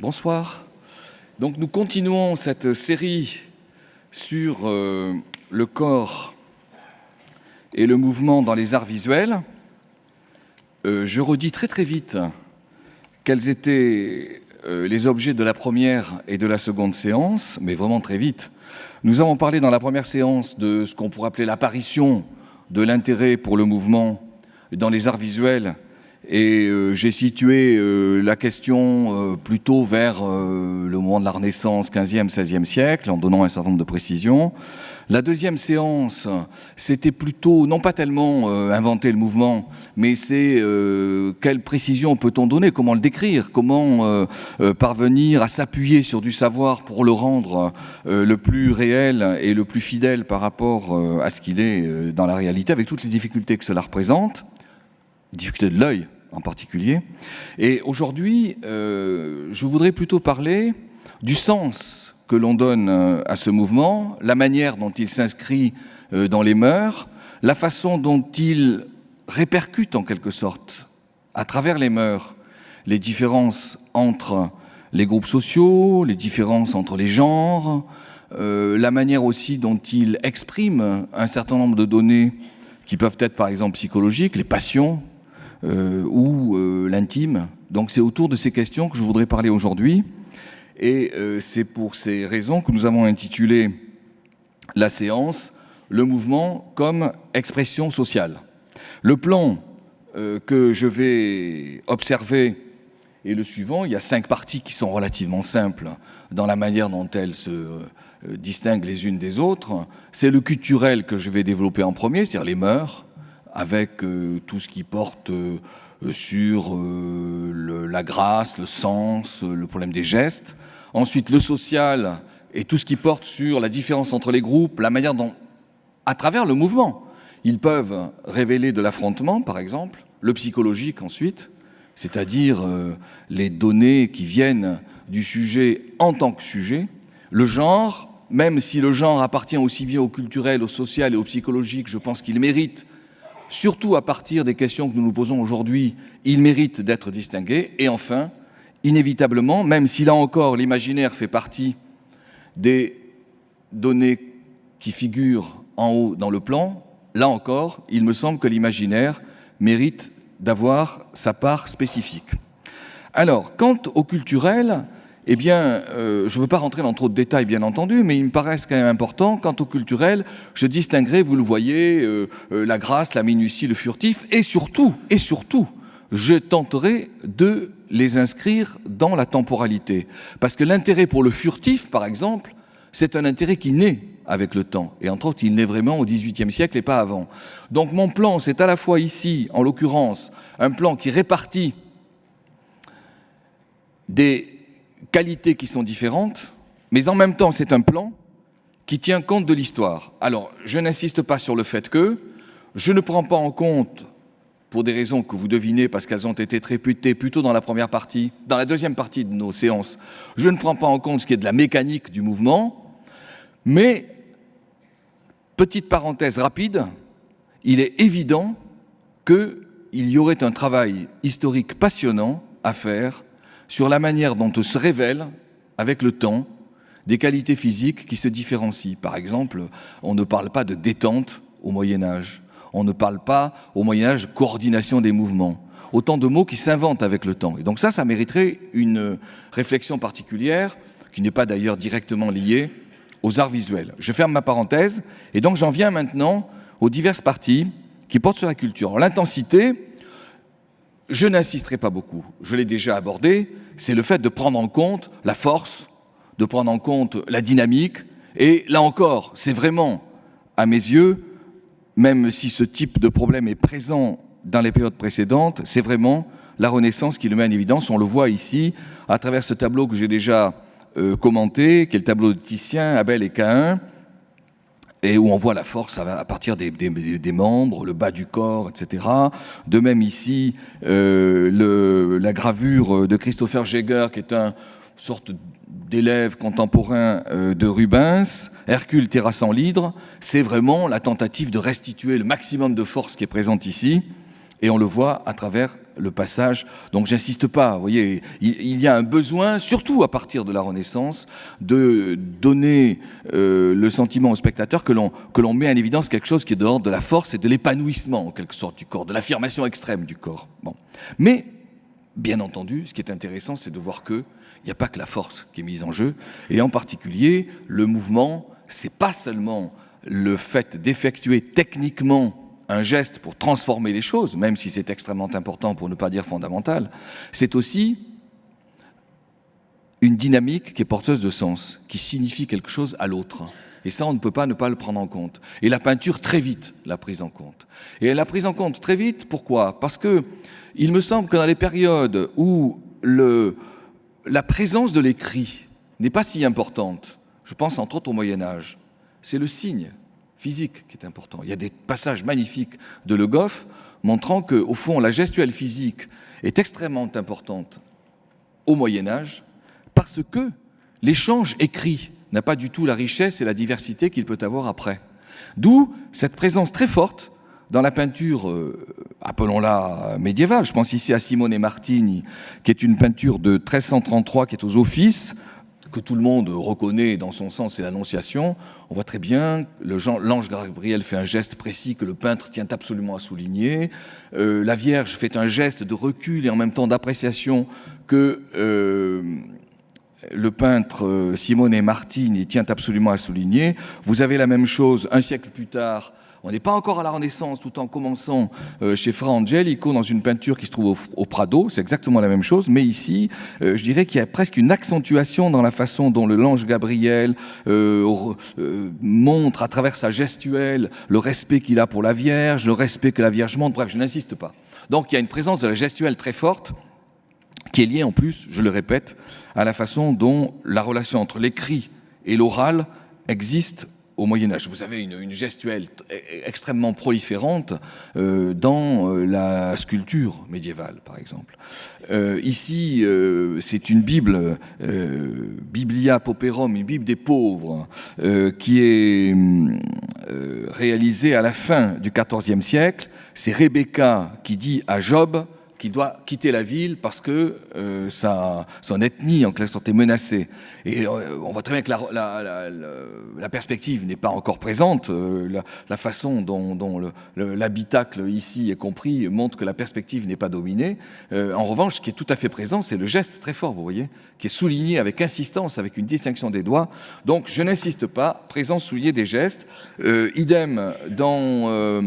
Bonsoir. Donc nous continuons cette série sur le corps et le mouvement dans les arts visuels. Je redis très vite quels étaient les objets de la première et de la seconde séance, mais vraiment très vite. Nous avons parlé dans la première séance de ce qu'on pourrait appeler l'apparition de l'intérêt pour le mouvement dans les arts visuels, et j'ai situé la question plutôt vers le moment de la Renaissance, 15e, 16e siècle, en donnant un certain nombre de précisions. La deuxième séance, c'était plutôt, non pas tellement inventer le mouvement, mais c'est quelle précision peut-on donner, comment le décrire, comment parvenir à s'appuyer sur du savoir pour le rendre le plus réel et le plus fidèle par rapport à ce qu'il est dans la réalité, avec toutes les difficultés que cela représente, difficultés de l'œil en particulier. Et aujourd'hui, je voudrais plutôt parler du sens que l'on donne à ce mouvement, la manière dont il s'inscrit dans les mœurs, la façon dont il répercute en quelque sorte, à travers les mœurs, les différences entre les groupes sociaux, les différences entre les genres, la manière aussi dont il exprime un certain nombre de données qui peuvent être par exemple psychologiques, les passions ou l'intime. Donc c'est autour de ces questions que je voudrais parler aujourd'hui. Et c'est pour ces raisons que nous avons intitulé la séance « Le mouvement comme expression sociale ». Le plan que je vais observer est le suivant. Il y a 5 parties qui sont relativement simples dans la manière dont elles se distinguent les unes des autres. C'est le culturel que je vais développer en premier, c'est-à-dire les mœurs, avec tout ce qui porte sur la grâce, le sens, le problème des gestes. Ensuite, le social et tout ce qui porte sur la différence entre les groupes, la manière dont, à travers le mouvement, ils peuvent révéler de l'affrontement, par exemple. Le psychologique, ensuite, c'est-à-dire les données qui viennent du sujet en tant que sujet. Le genre, même si le genre appartient aussi bien au culturel, au social et au psychologique, je pense qu'il mérite, surtout à partir des questions que nous nous posons aujourd'hui, il mérite d'être distingué. Et enfin, inévitablement, même si là encore l'imaginaire fait partie des données qui figurent en haut dans le plan, là encore, il me semble que l'imaginaire mérite d'avoir sa part spécifique. Alors, quant au culturel, eh bien, je ne veux pas rentrer dans trop de détails, bien entendu, mais il me paraissent quand même importants. Quant au culturel, je distinguerai, vous le voyez, la grâce, la minutie, le furtif, et surtout, je tenterai de les inscrire dans la temporalité. Parce que l'intérêt pour le furtif, par exemple, c'est un intérêt qui naît avec le temps. Et entre autres, il naît vraiment au XVIIIe siècle et pas avant. Donc mon plan, c'est à la fois ici, en l'occurrence, un plan qui répartit des qualités qui sont différentes, mais en même temps, c'est un plan qui tient compte de l'histoire. Alors, je n'insiste pas sur le fait que je ne prends pas en compte, pour des raisons que vous devinez, parce qu'elles ont été réputées plutôt dans la première partie, dans la deuxième partie de nos séances, je ne prends pas en compte ce qui est de la mécanique du mouvement, mais, petite parenthèse rapide, il est évident qu'il y aurait un travail historique passionnant à faire sur la manière dont se révèlent, avec le temps, des qualités physiques qui se différencient. Par exemple, on ne parle pas de détente au Moyen-Âge. On ne parle pas, au Moyen-Âge, de coordination des mouvements. Autant de mots qui s'inventent avec le temps. Et donc ça mériterait une réflexion particulière, qui n'est pas d'ailleurs directement liée aux arts visuels. Je ferme ma parenthèse, et donc j'en viens maintenant aux diverses parties qui portent sur la culture. L'intensité, je n'insisterai pas beaucoup. Je l'ai déjà abordé, c'est le fait de prendre en compte la force, de prendre en compte la dynamique, et là encore, c'est vraiment, à mes yeux, même si ce type de problème est présent dans les périodes précédentes, c'est vraiment la Renaissance qui le met en évidence. On le voit ici, à travers ce tableau que j'ai déjà commenté, qui est le tableau de Titien, Abel et Caïn, et où on voit la force à partir des membres, le bas du corps, etc. De même ici, la gravure de Christopher Jäger, qui est une sorte d'élève contemporain de Rubens, Hercule terrassant l'hydre, c'est vraiment la tentative de restituer le maximum de force qui est présente ici Et on le voit à travers le passage. Donc j'insiste pas, vous voyez, il y a un besoin, surtout à partir de la Renaissance, de donner le sentiment au spectateur que l'on met en évidence quelque chose qui est de l'ordre de la force et de l'épanouissement, en quelque sorte, du corps, de l'affirmation extrême du corps. Bon. Mais, bien entendu, ce qui est intéressant, c'est de voir qu'il n'y a pas que la force qui est mise en jeu, et en particulier, le mouvement, c'est pas seulement le fait d'effectuer techniquement un geste pour transformer les choses, même si c'est extrêmement important pour ne pas dire fondamental, c'est aussi une dynamique qui est porteuse de sens, qui signifie quelque chose à l'autre. Et ça, on ne peut pas ne pas le prendre en compte. Et la peinture, très vite, l'a prise en compte. Et elle l'a prise en compte très vite, pourquoi ? Parce que il me semble que dans les périodes où la présence de l'écrit n'est pas si importante, je pense entre autres au Moyen-Âge, c'est le signe physique qui est important. Il y a des passages magnifiques de Le Goff montrant qu'au fond, la gestuelle physique est extrêmement importante au Moyen-Âge parce que l'échange écrit n'a pas du tout la richesse et la diversité qu'il peut avoir après. D'où cette présence très forte dans la peinture, appelons-la médiévale. Je pense ici à Simone Martini, qui est une peinture de 1333 qui est aux Offices, que tout le monde reconnaît dans son sens, c'est l'Annonciation. On voit très bien, l'ange Gabriel fait un geste précis que le peintre tient absolument à souligner. La Vierge fait un geste de recul et en même temps d'appréciation que le peintre Simone Martini tient absolument à souligner. Vous avez la même chose un siècle plus tard. On n'est pas encore à la Renaissance, tout en commençant chez Fra Angelico dans une peinture qui se trouve au Prado, c'est exactement la même chose, mais ici, je dirais qu'il y a presque une accentuation dans la façon dont l'ange Gabriel montre à travers sa gestuelle le respect qu'il a pour la Vierge, le respect que la Vierge montre, bref, je n'insiste pas. Donc il y a une présence de la gestuelle très forte, qui est liée en plus, je le répète, à la façon dont la relation entre l'écrit et l'oral existe au Moyen-Âge. Vous avez une gestuelle extrêmement proliférante dans la sculpture médiévale, par exemple. Ici, c'est une Bible, Biblia Pauperum, une Bible des pauvres, qui est réalisée à la fin du XIVe siècle. C'est Rebecca qui dit à Job qu'il doit quitter la ville parce que son ethnie, en quelque sorte, est menacée. Et on voit très bien que la perspective n'est pas encore présente. La façon dont l'habitacle ici est compris montre que la perspective n'est pas dominée. En revanche, ce qui est tout à fait présent, c'est le geste très fort, vous voyez, qui est souligné avec insistance, avec une distinction des doigts. Donc, je n'insiste pas, présent, souligné des gestes. Idem dans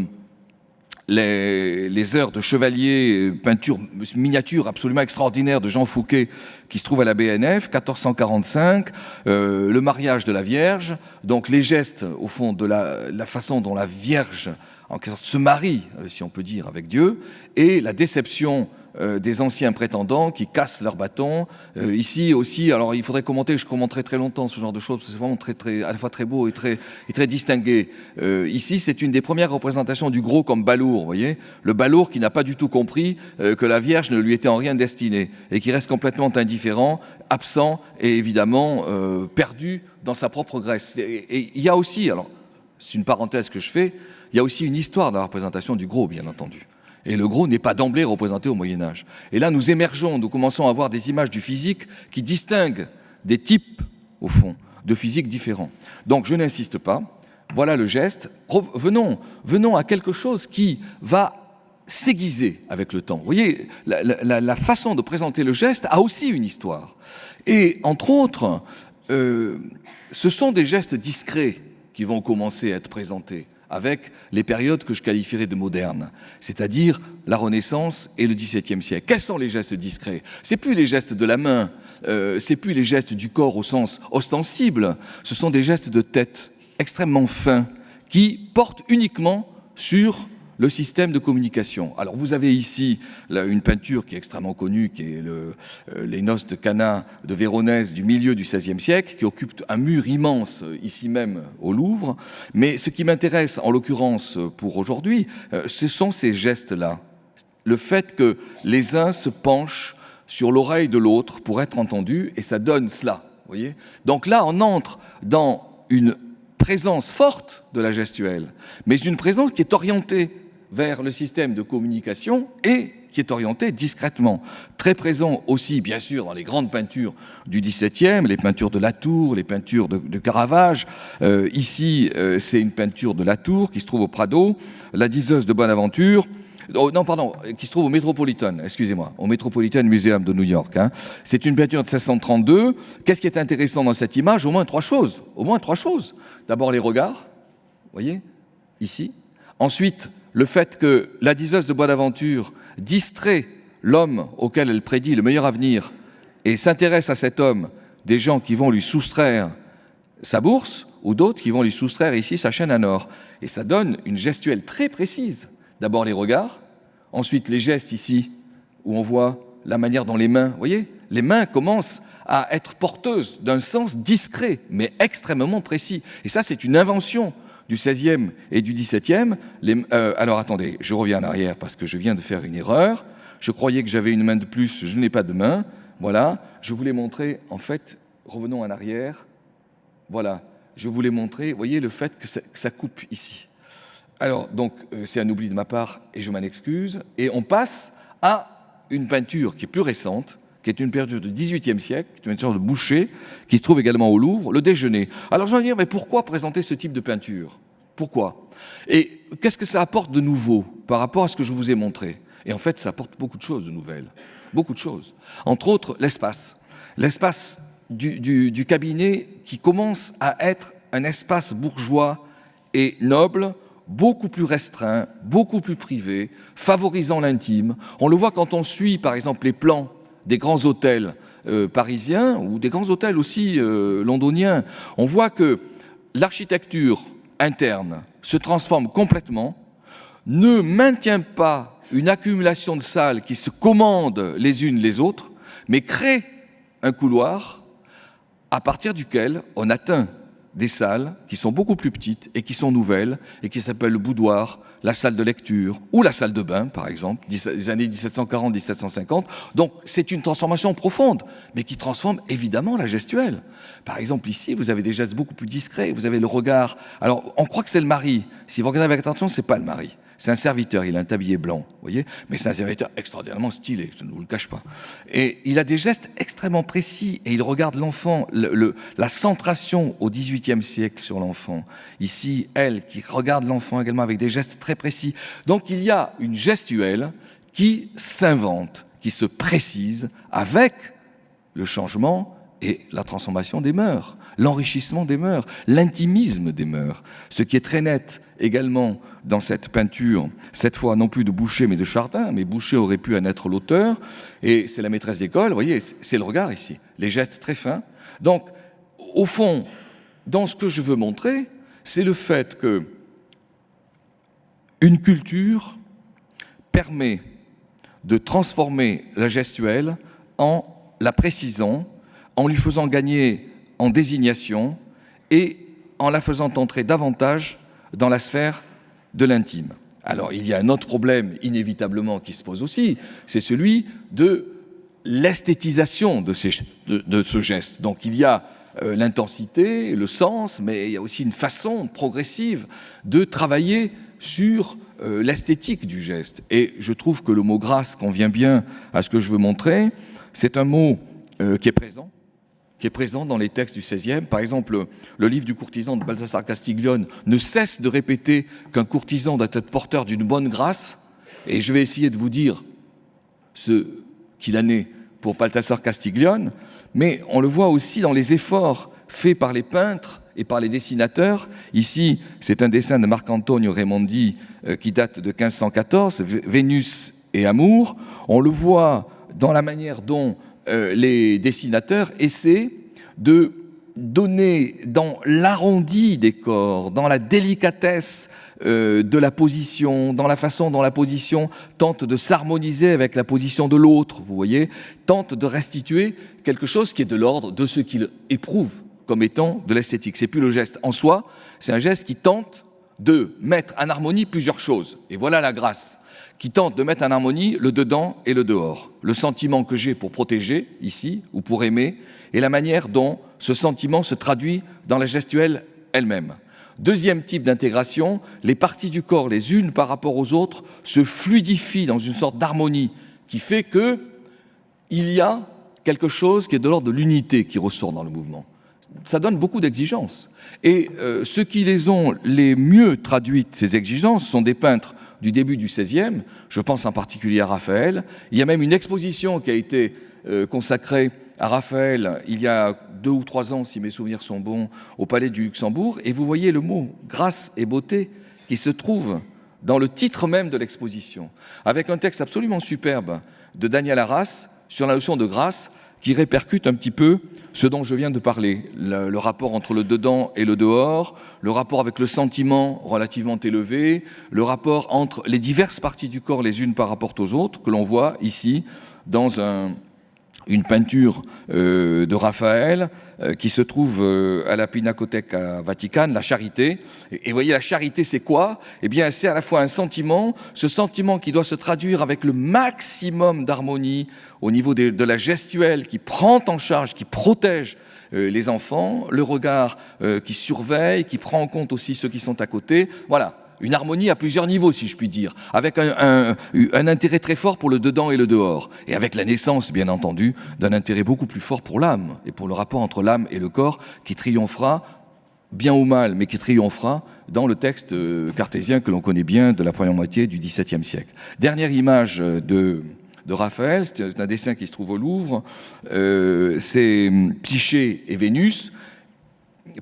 les heures de chevalier, peinture miniature absolument extraordinaire de Jean Fouquet qui se trouve à la BNF, 1445, le mariage de la Vierge, donc les gestes au fond de la façon dont la Vierge en quelque sorte se marie, si on peut dire, avec Dieu, et la déception des anciens prétendants qui cassent leurs bâtons. Ici aussi, alors il faudrait commenter, je commenterai très longtemps ce genre de choses, parce que c'est vraiment très, à la fois très beau et très distingué. Ici, c'est une des premières représentations du gros comme balourd, vous voyez, le balourd qui n'a pas du tout compris que la Vierge ne lui était en rien destinée, et qui reste complètement indifférent, absent et évidemment perdu dans sa propre Grèce. Et il y a aussi, alors c'est une parenthèse que je fais, il y a aussi une histoire dans la représentation du gros, bien entendu. Et le gros n'est pas d'emblée représenté au Moyen-Âge. Et là, nous émergeons, nous commençons à avoir des images du physique qui distinguent des types, au fond, de physique différents. Donc, je n'insiste pas. Voilà le geste. Venons à quelque chose qui va s'aiguiser avec le temps. Vous voyez, la façon de présenter le geste a aussi une histoire. Et, entre autres, ce sont des gestes discrets qui vont commencer à être présentés avec les périodes que je qualifierais de modernes, c'est-à-dire la Renaissance et le XVIIe siècle. Quels sont les gestes discrets ? C'est plus les gestes de la main, c'est plus les gestes du corps au sens ostensible, ce sont des gestes de tête extrêmement fins qui portent uniquement sur le système de communication. Alors vous avez ici une peinture qui est extrêmement connue, qui est les Noces de Cana de Véronèse du milieu du XVIe siècle, qui occupe un mur immense ici même au Louvre. Mais ce qui m'intéresse en l'occurrence pour aujourd'hui, ce sont ces gestes-là. Le fait que les uns se penchent sur l'oreille de l'autre pour être entendus, et ça donne cela. Vous voyez ? Donc là, on entre dans une présence forte de la gestuelle, mais une présence qui est orientée vers le système de communication et qui est orienté discrètement. Très présent aussi, bien sûr, dans les grandes peintures du XVIIe, les peintures de Latour, les peintures de Caravage. Ici, c'est une peinture de Latour qui se trouve au Prado, la Diseuse de Bonaventure, qui se trouve au Metropolitan, excusez-moi, au Metropolitan Museum de New York. C'est une peinture de 1632. Qu'est-ce qui est intéressant dans cette image? Au moins trois choses. D'abord, les regards, vous voyez, ici. Ensuite, le fait que la Diseuse de Bonaventure distrait l'homme auquel elle prédit le meilleur avenir et s'intéresse à cet homme des gens qui vont lui soustraire sa bourse ou d'autres qui vont lui soustraire ici sa chaîne à or. Et ça donne une gestuelle très précise. D'abord les regards, ensuite les gestes ici où on voit la manière dont les mains, vous voyez, les mains commencent à être porteuses d'un sens discret mais extrêmement précis. Et ça, c'est une invention du XVIe et du XVIIe. Alors attendez, je reviens en arrière parce que je viens de faire une erreur. Je croyais que j'avais une main de plus, je n'ai pas de main. Voilà, je voulais montrer, en fait, revenons en arrière. Voilà, je voulais montrer, vous voyez, le fait que ça coupe ici. Alors, donc, c'est un oubli de ma part et je m'en excuse. Et on passe à une peinture qui est plus récente, qui est une peinture du XVIIIe siècle, qui est une peinture de Boucher, qui se trouve également au Louvre, Le Déjeuner. Alors je vais dire, mais pourquoi présenter ce type de peinture? Pourquoi? Et qu'est-ce que ça apporte de nouveau par rapport à ce que je vous ai montré? Et en fait, ça apporte beaucoup de choses de nouvelles, beaucoup de choses. Entre autres, l'espace. L'espace du cabinet qui commence à être un espace bourgeois et noble, beaucoup plus restreint, beaucoup plus privé, favorisant l'intime. On le voit quand on suit, par exemple, les plans des grands hôtels parisiens ou des grands hôtels aussi londoniens. On voit que l'architecture interne se transforme complètement, ne maintient pas une accumulation de salles qui se commandent les unes les autres, mais crée un couloir à partir duquel on atteint des salles qui sont beaucoup plus petites et qui sont nouvelles et qui s'appellent le boudoir, la salle de lecture ou la salle de bain, par exemple, des années 1740-1750. Donc, c'est une transformation profonde, mais qui transforme évidemment la gestuelle. Par exemple, ici, vous avez des gestes beaucoup plus discrets, vous avez le regard. Alors, on croit que c'est le mari. Si vous regardez avec attention, c'est pas le mari. C'est un serviteur, il a un tablier blanc, vous voyez, mais c'est un serviteur extraordinairement stylé, je ne vous le cache pas. Et il a des gestes extrêmement précis et il regarde l'enfant, la centration au XVIIIe siècle sur l'enfant. Ici, elle qui regarde l'enfant également avec des gestes très précis. Donc il y a une gestuelle qui s'invente, qui se précise avec le changement et la transformation des mœurs, l'enrichissement des mœurs, l'intimisme des mœurs. Ce qui est très net également dans cette peinture, cette fois non plus de Boucher mais de Chardin, mais Boucher aurait pu en être l'auteur, et c'est la maîtresse d'école, vous voyez, c'est le regard ici, les gestes très fins. Donc, au fond, dans ce que je veux montrer, c'est le fait que une culture permet de transformer la gestuelle en la précisant, en lui faisant gagner en désignation et en la faisant entrer davantage dans la sphère de l'intime. Alors, il y a un autre problème inévitablement qui se pose aussi, c'est celui de l'esthétisation de ce geste. Donc, il y a l'intensité, le sens, mais il y a aussi une façon progressive de travailler sur l'esthétique du geste. Et je trouve que le mot « grâce » convient bien à ce que je veux montrer. C'est un mot qui est présent dans les textes du XVIe. Par exemple, le livre du courtisan de Balthasar Castiglione ne cesse de répéter qu'un courtisan doit être porteur d'une bonne grâce. Et je vais essayer de vous dire ce qu'il en est pour Balthasar Castiglione, mais on le voit aussi dans les efforts faits par les peintres et par les dessinateurs. Ici, c'est un dessin de Marc-Antonio Raimondi qui date de 1514, Vénus et Amour. On le voit dans la manière dont les dessinateurs essaient de donner dans l'arrondi des corps, dans la délicatesse de la position, dans la façon dont la position tente de s'harmoniser avec la position de l'autre, vous voyez, tente de restituer quelque chose qui est de l'ordre de ce qu'il éprouve comme étant de l'esthétique. C'est plus le geste en soi, c'est un geste qui tente de mettre en harmonie plusieurs choses. Et voilà la grâce, qui tente de mettre en harmonie le dedans et le dehors. Le sentiment que j'ai pour protéger, ici, ou pour aimer, et la manière dont ce sentiment se traduit dans la gestuelle elle-même. Deuxième type d'intégration, les parties du corps, les unes par rapport aux autres, se fluidifient dans une sorte d'harmonie qui fait qu'il y a quelque chose qui est de l'ordre de l'unité qui ressort dans le mouvement. Ça donne beaucoup d'exigences. Et ceux qui les ont les mieux traduites, ces exigences, sont des peintres du début du XVIe, je pense en particulier à Raphaël. Il y a même une exposition qui a été consacrée à Raphaël il y a 2 ou 3 ans, si mes souvenirs sont bons, au Palais du Luxembourg, et vous voyez le mot « grâce et beauté » qui se trouve dans le titre même de l'exposition, avec un texte absolument superbe de Daniel Arras sur la notion de grâce, qui répercute un petit peu ce dont je viens de parler, le rapport entre le dedans et le dehors, le rapport avec le sentiment relativement élevé, le rapport entre les diverses parties du corps les unes par rapport aux autres, que l'on voit ici dans une peinture de Raphaël qui se trouve à la Pinacothèque à Vatican, la charité. Et vous voyez, la charité, c'est quoi? Eh bien, c'est à la fois un sentiment, ce sentiment qui doit se traduire avec le maximum d'harmonie au niveau de la gestuelle qui prend en charge, qui protège les enfants, le regard qui surveille, qui prend en compte aussi ceux qui sont à côté. Voilà. Une harmonie à plusieurs niveaux, si je puis dire, avec un intérêt très fort pour le dedans et le dehors, et avec la naissance, bien entendu, d'un intérêt beaucoup plus fort pour l'âme, et pour le rapport entre l'âme et le corps, qui triomphera, bien ou mal, mais qui triomphera dans le texte cartésien que l'on connaît bien de la première moitié du XVIIe siècle. Dernière image de Raphaël, c'est un dessin qui se trouve au Louvre, c'est Psyché et Vénus.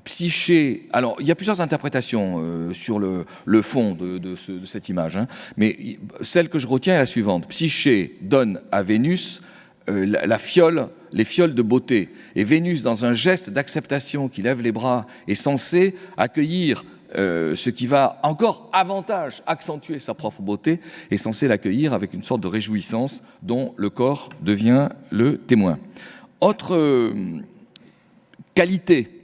Psyché, alors il y a plusieurs interprétations sur le fond de cette image, mais celle que je retiens est la suivante. Psyché donne à Vénus les fioles de beauté, et Vénus, dans un geste d'acceptation qui lève les bras, est censée accueillir ce qui va encore avantage accentuer sa propre beauté, est censé l'accueillir avec une sorte de réjouissance dont le corps devient le témoin. Autre qualité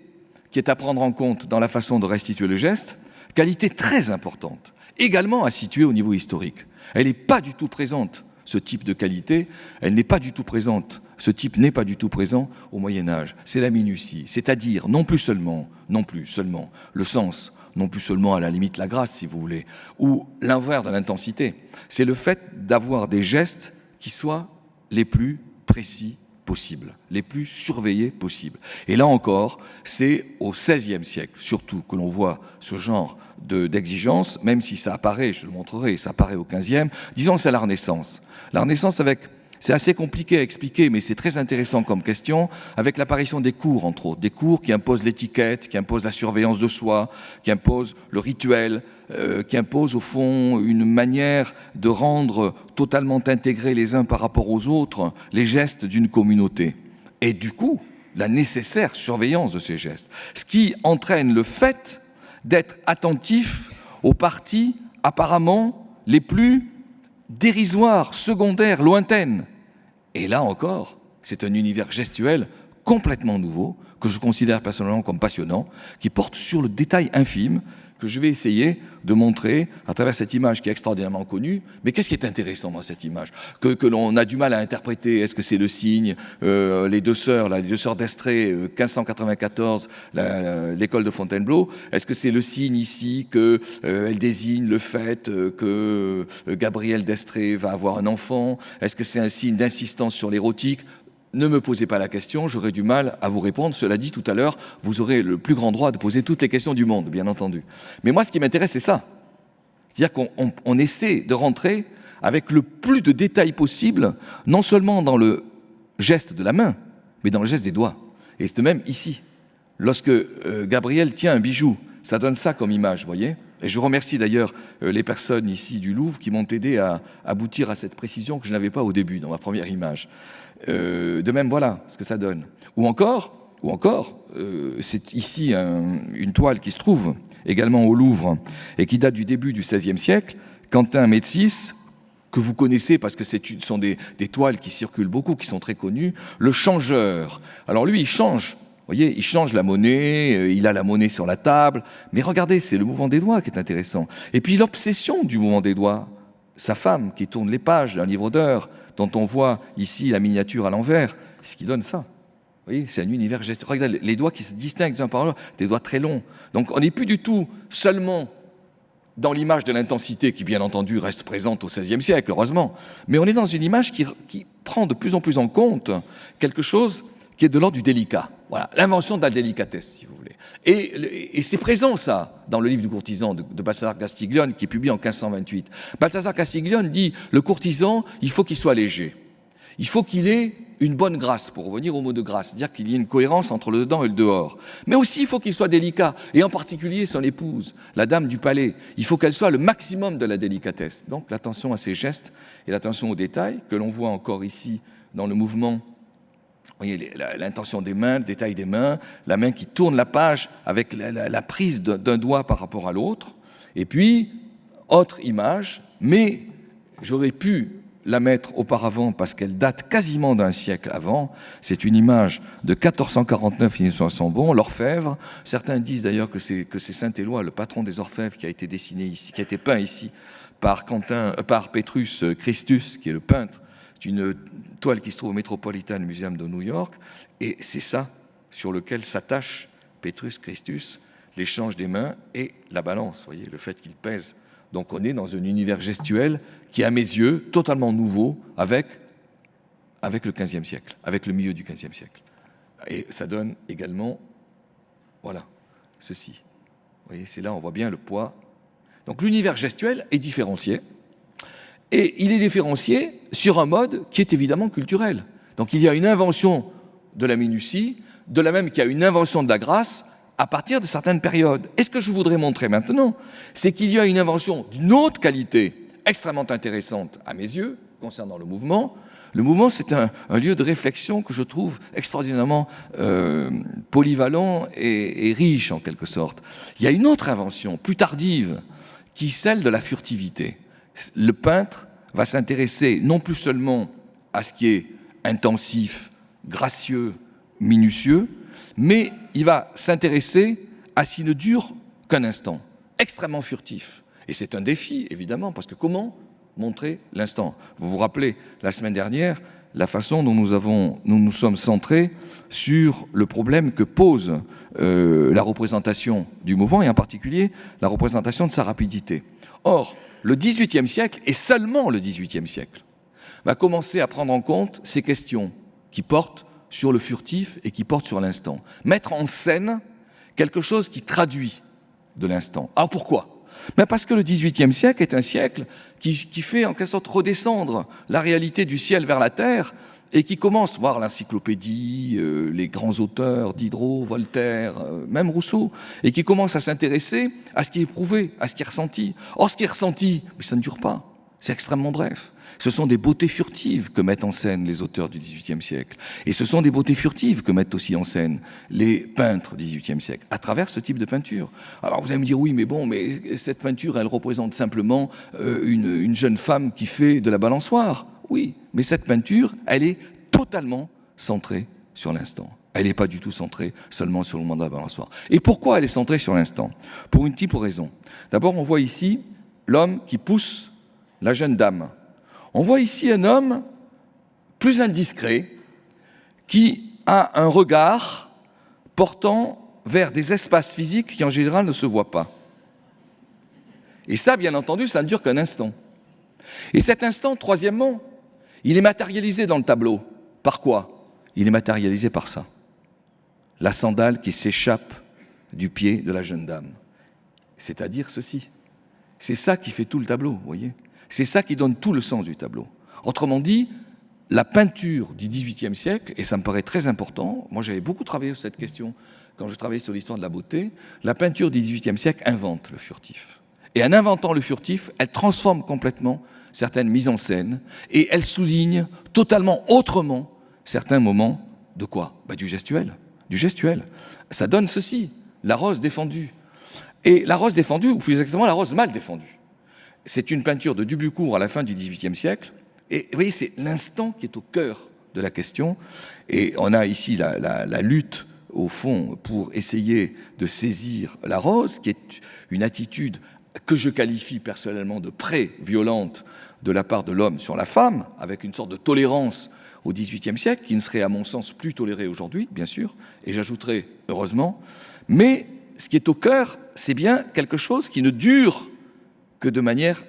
qui est à prendre en compte dans la façon de restituer le geste, qualité très importante, également à situer au niveau historique. Elle n'est pas du tout présente, ce type de qualité, elle n'est pas du tout présente, ce type n'est pas du tout présent au Moyen-Âge. C'est la minutie, c'est-à-dire non plus seulement le sens, non plus seulement à la limite la grâce, si vous voulez, ou l'inverse de l'intensité. C'est le fait d'avoir des gestes qui soient les plus précis possibles, les plus surveillés possibles. Et là encore, c'est au XVIe siècle, surtout, que l'on voit ce genre d'exigence, même si ça apparaît, je le montrerai, ça apparaît au XVe. Disons, c'est la Renaissance. La Renaissance c'est assez compliqué à expliquer, mais c'est très intéressant comme question, avec l'apparition des cours, entre autres. Des cours qui imposent l'étiquette, qui imposent la surveillance de soi, qui imposent le rituel, qui imposent au fond une manière de rendre totalement intégrés les uns par rapport aux autres les gestes d'une communauté. Et du coup, la nécessaire surveillance de ces gestes. Ce qui entraîne le fait d'être attentif aux parties apparemment les plus dérisoires, secondaires, lointaines. Et là encore, c'est un univers gestuel complètement nouveau, que je considère personnellement comme passionnant, qui porte sur le détail infime, que je vais essayer de montrer à travers cette image qui est extraordinairement connue. Mais qu'est-ce qui est intéressant dans cette image que l'on a du mal à interpréter? Est-ce que c'est le signe, les deux sœurs d'Estrée, 1594, l'école de Fontainebleau? Est-ce que c'est le signe ici qu'elle désigne le fait que Gabrielle d'Estrée va avoir un enfant? Est-ce que c'est un signe d'insistance sur l'érotique? Ne me posez pas la question, j'aurai du mal à vous répondre. Cela dit, tout à l'heure, vous aurez le plus grand droit de poser toutes les questions du monde, bien entendu. Mais moi, ce qui m'intéresse, c'est ça. C'est-à-dire qu'on essaie de rentrer avec le plus de détails possible, non seulement dans le geste de la main, mais dans le geste des doigts. Et c'est même ici. Lorsque Gabrielle tient un bijou, ça donne ça comme image, vous voyez? Et je remercie d'ailleurs les personnes ici du Louvre qui m'ont aidé à aboutir à cette précision que je n'avais pas au début, dans ma première image. De même, voilà ce que ça donne. Ou encore, c'est ici une toile qui se trouve également au Louvre et qui date du début du XVIe siècle, Quentin Médicis, que vous connaissez parce que ce sont des toiles qui circulent beaucoup, qui sont très connues, le changeur. Alors lui, il change. Vous voyez, il change la monnaie, il a la monnaie sur la table, mais regardez, c'est le mouvement des doigts qui est intéressant. Et puis l'obsession du mouvement des doigts, sa femme qui tourne les pages d'un livre d'heures, dont on voit ici la miniature à l'envers, ce qui donne ça. Vous Vous voyez, c'est un univers gestuel. Regardez les doigts qui se distinguent les uns par l'autre, des doigts très longs. Donc on n'est plus du tout seulement dans l'image de l'intensité qui, bien entendu, reste présente au XVIe siècle, heureusement, mais on est dans une image qui prend de plus en plus en compte quelque chose qui est de l'ordre du délicat. Voilà, l'invention de la délicatesse, si vous voulez. Et c'est présent, ça, dans le livre du courtisan de Balthazar Castiglione, qui est publié en 1528. Balthazar Castiglione dit, le courtisan, il faut qu'il soit léger. Il faut qu'il ait une bonne grâce, pour revenir au mot de grâce, c'est-à-dire qu'il y ait une cohérence entre le dedans et le dehors. Mais aussi, il faut qu'il soit délicat, et en particulier son épouse, la dame du palais. Il faut qu'elle soit le maximum de la délicatesse. Donc l'attention à ses gestes et l'attention aux détails, que l'on voit encore ici dans le mouvement. Vous voyez l'intention des mains, le détail des mains, la main qui tourne la page avec la prise d'un doigt par rapport à l'autre. Et puis, autre image, mais j'aurais pu la mettre auparavant parce qu'elle date quasiment d'un siècle avant. C'est une image de 1449-1500, l'orfèvre. Certains disent d'ailleurs que c'est Saint-Éloi, le patron des orfèvres, qui a été dessiné ici, qui a été peint ici par Petrus Christus, qui est le peintre. C'est une toile qui se trouve au Metropolitan Museum de New York, et c'est ça sur lequel s'attache Petrus Christus, l'échange des mains et la balance, voyez, le fait qu'il pèse. Donc on est dans un univers gestuel qui est, à mes yeux, totalement nouveau avec le XVe siècle, avec le milieu du XVe siècle. Et ça donne également, voilà, ceci. Vous voyez, c'est là, on voit bien le poids. Donc l'univers gestuel est différencié, et il est différencié sur un mode qui est évidemment culturel. Donc il y a une invention de la minutie, de la même qu'il y a une invention de la grâce, à partir de certaines périodes. Et ce que je voudrais montrer maintenant, c'est qu'il y a une invention d'une autre qualité, extrêmement intéressante à mes yeux, concernant le mouvement. Le mouvement, c'est un lieu de réflexion que je trouve extraordinairement polyvalent et riche, en quelque sorte. Il y a une autre invention, plus tardive, qui est celle de la furtivité. Le peintre va s'intéresser non plus seulement à ce qui est intensif, gracieux, minutieux, mais il va s'intéresser à ce qui ne dure qu'un instant, extrêmement furtif. Et c'est un défi, évidemment, parce que comment montrer l'instant? Vous vous rappelez, la semaine dernière, la façon dont nous nous sommes centrés sur le problème que pose la représentation du mouvement, et en particulier la représentation de sa rapidité. Or, le XVIIIe siècle, et seulement le XVIIIe siècle, va commencer à prendre en compte ces questions qui portent sur le furtif et qui portent sur l'instant. Mettre en scène quelque chose qui traduit de l'instant. Alors pourquoi? Parce que le XVIIIe siècle est un siècle qui fait en quelque sorte redescendre la réalité du ciel vers la terre et qui commence, voir l'encyclopédie, les grands auteurs, Diderot, Voltaire, même Rousseau, et qui commence à s'intéresser à ce qui est éprouvé, à ce qui est ressenti. Or, ce qui est ressenti, mais ça ne dure pas, c'est extrêmement bref. Ce sont des beautés furtives que mettent en scène les auteurs du XVIIIe siècle. Et ce sont des beautés furtives que mettent aussi en scène les peintres du XVIIIe siècle, à travers ce type de peinture. Alors vous allez me dire, oui, mais cette peinture, elle représente simplement une jeune femme qui fait de la balançoire. Oui, mais cette peinture, elle est totalement centrée sur l'instant. Elle n'est pas du tout centrée seulement sur le moment de la balançoire. Et pourquoi elle est centrée sur l'instant? Pour une type de raison. D'abord, on voit ici l'homme qui pousse la jeune dame. On voit ici un homme plus indiscret qui a un regard portant vers des espaces physiques qui en général ne se voient pas. Et ça, bien entendu, ça ne dure qu'un instant. Et cet instant, troisièmement, il est matérialisé dans le tableau. Par quoi? Il est matérialisé par ça. La sandale qui s'échappe du pied de la jeune dame. C'est-à-dire ceci. C'est ça qui fait tout le tableau, vous voyez. C'est ça qui donne tout le sens du tableau. Autrement dit, la peinture du XVIIIe siècle, et ça me paraît très important, moi j'avais beaucoup travaillé sur cette question quand je travaillais sur l'histoire de la beauté, la peinture du XVIIIe siècle invente le furtif. Et en inventant le furtif, elle transforme complètement certaines mises en scène, et elle souligne totalement autrement certains moments de quoi? Du gestuel. Du gestuel. Ça donne ceci, la rose défendue. Et la rose défendue, ou plus exactement la rose mal défendue. C'est une peinture de Dubucourt à la fin du XVIIIe siècle. Et vous voyez, c'est l'instant qui est au cœur de la question. Et on a ici la lutte, au fond, pour essayer de saisir la rose, qui est une attitude que je qualifie personnellement de pré-violente de la part de l'homme sur la femme, avec une sorte de tolérance au XVIIIe siècle, qui ne serait à mon sens plus toléré aujourd'hui, bien sûr, et j'ajouterai heureusement, mais ce qui est au cœur, c'est bien quelque chose qui ne dure que de manière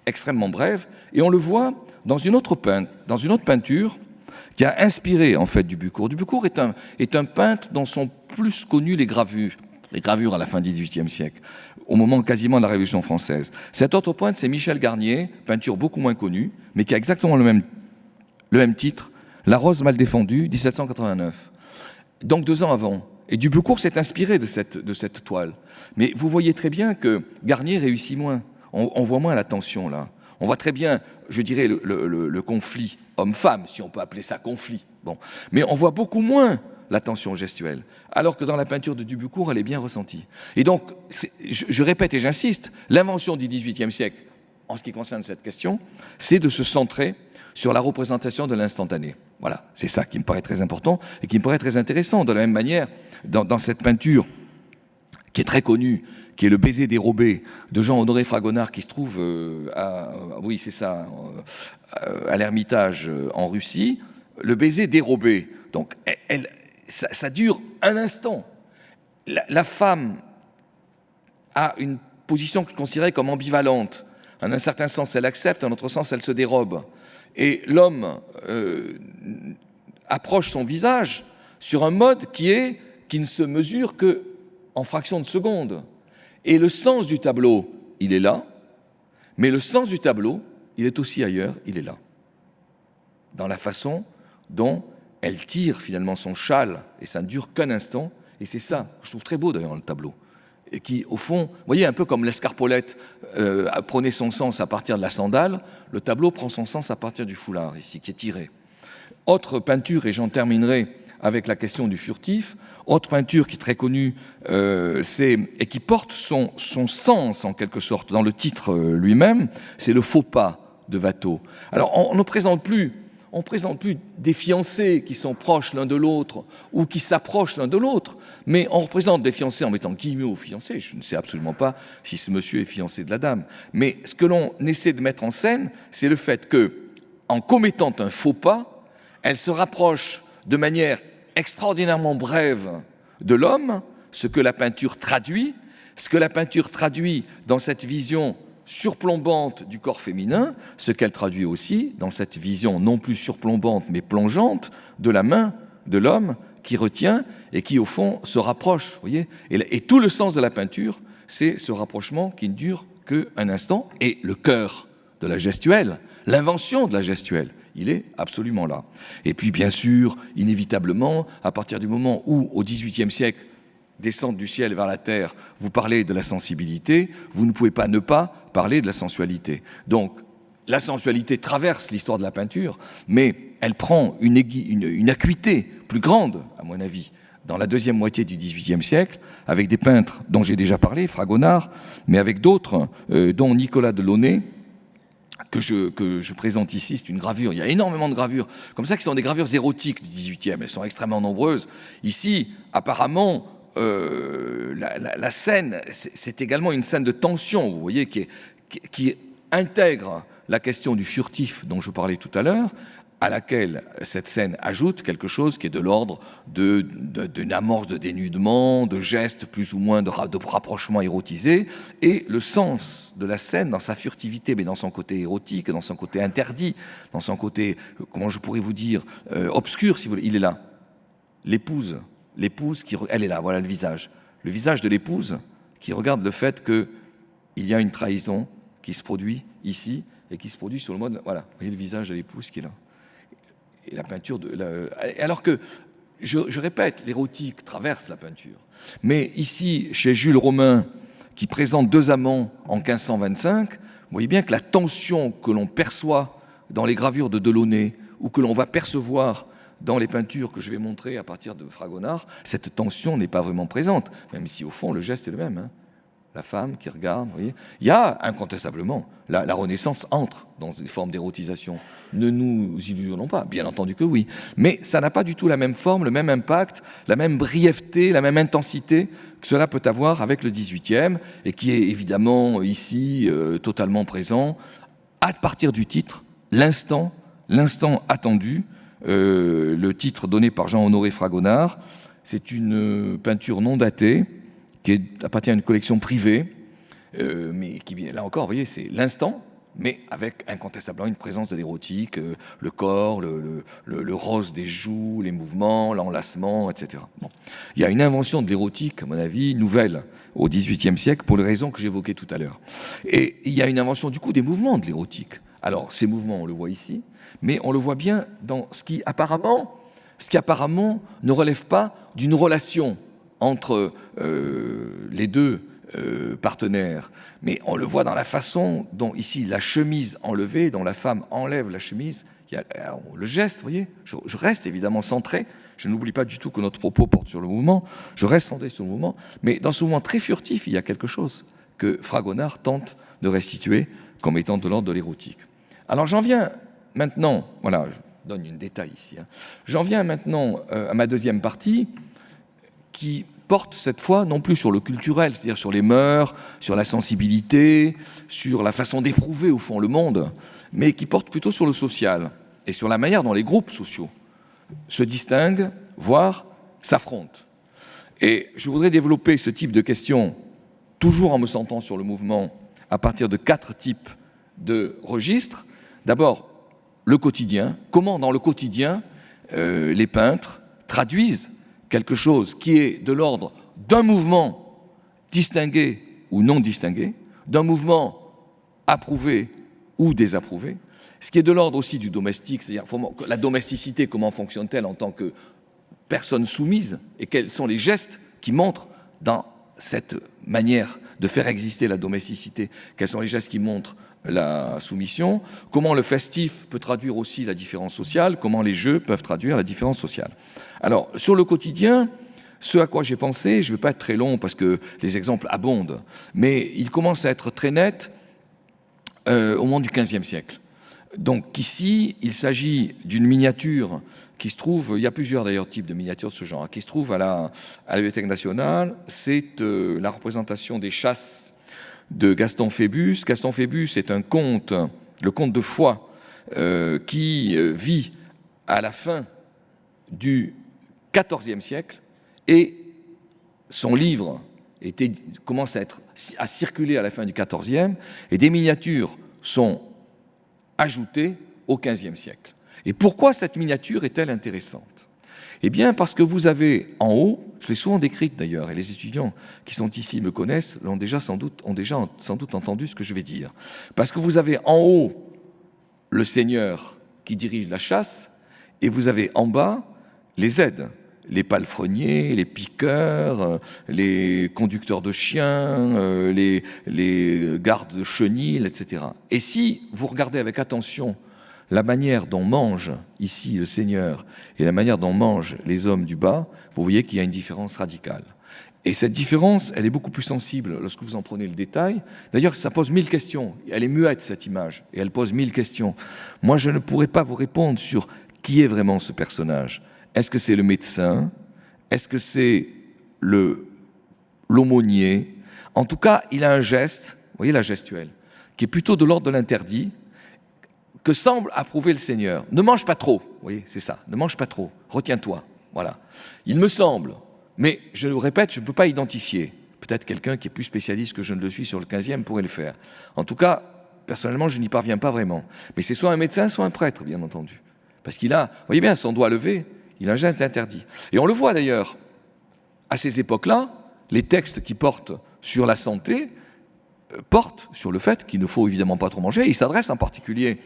extrêmement brève, et on le voit dans une autre peinture qui a inspiré en fait Dubucourt. Dubucourt est un peintre dont sont plus connues les gravures à la fin du XVIIIe siècle, au moment quasiment de la Révolution française. Cet autre peintre, c'est Michel Garnier, peinture beaucoup moins connue, mais qui a exactement le même titre, La rose mal défendue, 1789. Donc 2 ans avant. Et Dubucourt s'est inspiré de cette toile. Mais vous voyez très bien que Garnier réussit moins. On voit moins la tension là. On voit très bien, je dirais, le conflit homme-femme, si on peut appeler ça conflit. Bon. Mais on voit beaucoup moins la tension gestuelle, alors que dans la peinture de Dubucourt, elle est bien ressentie. Et donc, je répète et j'insiste, l'invention du XVIIIe siècle, en ce qui concerne cette question, c'est de se centrer sur la représentation de l'instantané. Voilà, c'est ça qui me paraît très important et qui me paraît très intéressant. De la même manière, dans cette peinture qui est très connue, qui est le baiser dérobé de Jean-Honoré Fragonard, qui se trouve à l'Ermitage en Russie, le baiser dérobé. Donc, ça dure un instant. La femme a une position que je considérais comme ambivalente. En un certain sens, elle accepte, en un autre sens, elle se dérobe. Et l'homme approche son visage sur un mode qui ne se mesure qu'en fractions de seconde. Et le sens du tableau, il est là, mais le sens du tableau, il est aussi ailleurs, il est là. Dans la façon dont elle tire finalement son châle, et ça ne dure qu'un instant, et c'est ça que je trouve très beau d'ailleurs dans le tableau. Et qui, au fond, vous voyez, un peu comme l'escarpolette prenait son sens à partir de la sandale, le tableau prend son sens à partir du foulard, ici, qui est tiré. Autre peinture, et j'en terminerai avec la question du furtif, autre peinture qui est très connue, et qui porte son sens, en quelque sorte, dans le titre lui-même, c'est le faux pas de Watteau. Alors, on ne présente plus des fiancés qui sont proches l'un de l'autre ou qui s'approchent l'un de l'autre, mais on représente des fiancés en mettant guillemets aux fiancés. Je ne sais absolument pas si ce monsieur est fiancé de la dame. Mais ce que l'on essaie de mettre en scène, c'est le fait que, en commettant un faux pas, elle se rapproche de manière extraordinairement brève de l'homme, ce que la peinture traduit dans cette vision surplombante du corps féminin, ce qu'elle traduit aussi dans cette vision non plus surplombante mais plongeante de la main de l'homme qui retient et qui au fond se rapproche. Vous voyez, et tout le sens de la peinture, c'est ce rapprochement qui ne dure qu'un instant, et le cœur de la gestuelle, l'invention de la gestuelle, il est absolument là. Et puis bien sûr, inévitablement, à partir du moment où au XVIIIe siècle, descendre du ciel vers la terre, vous parlez de la sensibilité, vous ne pouvez pas ne pas parler de la sensualité. Donc, la sensualité traverse l'histoire de la peinture, mais elle prend une acuité plus grande, à mon avis, dans la deuxième moitié du XVIIIe siècle, avec des peintres dont j'ai déjà parlé, Fragonard, mais avec d'autres, dont Nicolas Delaunay, que je présente ici. C'est une gravure. Il y a énormément de gravures comme ça qui sont des gravures érotiques du XVIIIe. Elles sont extrêmement nombreuses. Ici, apparemment, la scène, c'est également une scène de tension, vous voyez, qui intègre la question du furtif dont je parlais tout à l'heure, à laquelle cette scène ajoute quelque chose qui est de l'ordre d'une amorce de dénudement, de gestes plus ou moins de rapprochement érotisé, et le sens de la scène dans sa furtivité, mais dans son côté érotique, dans son côté interdit, dans son côté, comment je pourrais vous dire, obscur, si vous voulez, il est là. L'épouse, elle est là, voilà le visage de l'épouse qui regarde le fait qu'il y a une trahison qui se produit ici et qui se produit sur le mode, voilà, vous voyez le visage de l'épouse qui est là. Et la peinture alors que, je répète, l'érotique traverse la peinture. Mais ici, chez Jules Romain, qui présente 2 amants en 1525, vous voyez bien que la tension que l'on perçoit dans les gravures de Delaunay, ou que l'on va percevoir dans les peintures que je vais montrer à partir de Fragonard, cette tension n'est pas vraiment présente, même si au fond le geste est le même. La femme qui regarde, vous voyez. Il y a incontestablement, la Renaissance entre dans des formes d'érotisation. Ne nous illusionnons pas, bien entendu que oui. Mais ça n'a pas du tout la même forme, le même impact, la même brièveté, la même intensité que cela peut avoir avec le XVIIIe, et qui est évidemment ici totalement présent, à partir du titre, l'instant attendu, le titre donné par Jean-Honoré Fragonard. C'est une peinture non datée qui appartient à une collection privée, mais qui, là encore, vous voyez, c'est l'instant, mais avec incontestablement une présence de l'érotique, le corps, le rose des joues, les mouvements, l'enlacement, etc. Bon. Il y a une invention de l'érotique, à mon avis, nouvelle au XVIIIe siècle, pour les raisons que j'évoquais tout à l'heure. Et il y a une invention, du coup, des mouvements de l'érotique. Alors, ces mouvements, on le voit ici, mais on le voit bien dans ce qui apparemment ne relève pas d'une relation entre les deux partenaires, mais on le voit dans la façon dont ici la chemise enlevée, dont la femme enlève la chemise, il y a le geste, vous voyez, je reste évidemment centré, je n'oublie pas du tout que notre propos porte sur le mouvement, je reste centré sur le mouvement, mais dans ce mouvement très furtif, il y a quelque chose que Fragonard tente de restituer comme étant de l'ordre de l'érotique. Alors j'en viens maintenant, voilà, je donne un détail ici, hein. J'en viens maintenant à ma deuxième partie, qui porte cette fois non plus sur le culturel, c'est-à-dire sur les mœurs, sur la sensibilité, sur la façon d'éprouver au fond le monde, mais qui porte plutôt sur le social et sur la manière dont les groupes sociaux se distinguent, voire s'affrontent. Et je voudrais développer ce type de questions, toujours en me centrant sur le mouvement, à partir de 4 types de registres. D'abord, le quotidien. Comment, dans le quotidien, les peintres traduisent quelque chose qui est de l'ordre d'un mouvement distingué ou non distingué, d'un mouvement approuvé ou désapprouvé, ce qui est de l'ordre aussi du domestique, c'est-à-dire la domesticité, comment fonctionne-t-elle en tant que personne soumise, et quels sont les gestes qui montrent dans cette manière de faire exister la domesticité, quels sont les gestes qui montrent la soumission, comment le festif peut traduire aussi la différence sociale, comment les jeux peuvent traduire la différence sociale. Alors, sur le quotidien, ce à quoi j'ai pensé, je ne vais pas être très long parce que les exemples abondent, mais il commence à être très net au moment du XVe siècle. Donc ici, il s'agit d'une miniature qui se trouve, il y a plusieurs d'ailleurs types de miniatures de ce genre, qui se trouve à la Bibliothèque nationale. C'est la représentation des chasses de Gaston Phébus. Gaston Phébus est un comte, le comte de Foix, qui vit à la fin du XIVe siècle, et son livre commence à circuler à la fin du XIVe, et des miniatures sont ajoutées au XVe siècle. Et pourquoi cette miniature est-elle intéressante ? Eh bien, parce que vous avez en haut, je l'ai souvent décrite d'ailleurs, et les étudiants qui sont ici me connaissent, ont déjà sans doute entendu ce que je vais dire. Parce que vous avez en haut le seigneur qui dirige la chasse, et vous avez en bas les aides, les palefreniers, les piqueurs, les conducteurs de chiens, les gardes de chenilles, etc. Et si vous regardez avec attention la manière dont mange ici le Seigneur et la manière dont mangent les hommes du bas, vous voyez qu'il y a une différence radicale. Et cette différence, elle est beaucoup plus sensible lorsque vous en prenez le détail. D'ailleurs, ça pose 1000 questions. Elle est muette, cette image, et elle pose 1000 questions. Moi, je ne pourrais pas vous répondre sur qui est vraiment ce personnage. Est-ce que c'est le médecin? Est-ce que c'est l'aumônier? En tout cas, il a un geste, vous voyez la gestuelle, qui est plutôt de l'ordre de l'interdit, que semble approuver le Seigneur. Ne mange pas trop, vous voyez, c'est ça, ne mange pas trop, retiens-toi, voilà. Il me semble, mais je le répète, je ne peux pas identifier. Peut-être quelqu'un qui est plus spécialiste que je ne le suis sur le 15e pourrait le faire. En tout cas, personnellement, je n'y parviens pas vraiment. Mais c'est soit un médecin, soit un prêtre, bien entendu. Parce qu'il a, vous voyez bien, son doigt levé, il a un geste interdit. Et on le voit d'ailleurs, à ces époques-là, les textes qui portent sur la santé portent sur le fait qu'il ne faut évidemment pas trop manger. Ils s'adressent en particulier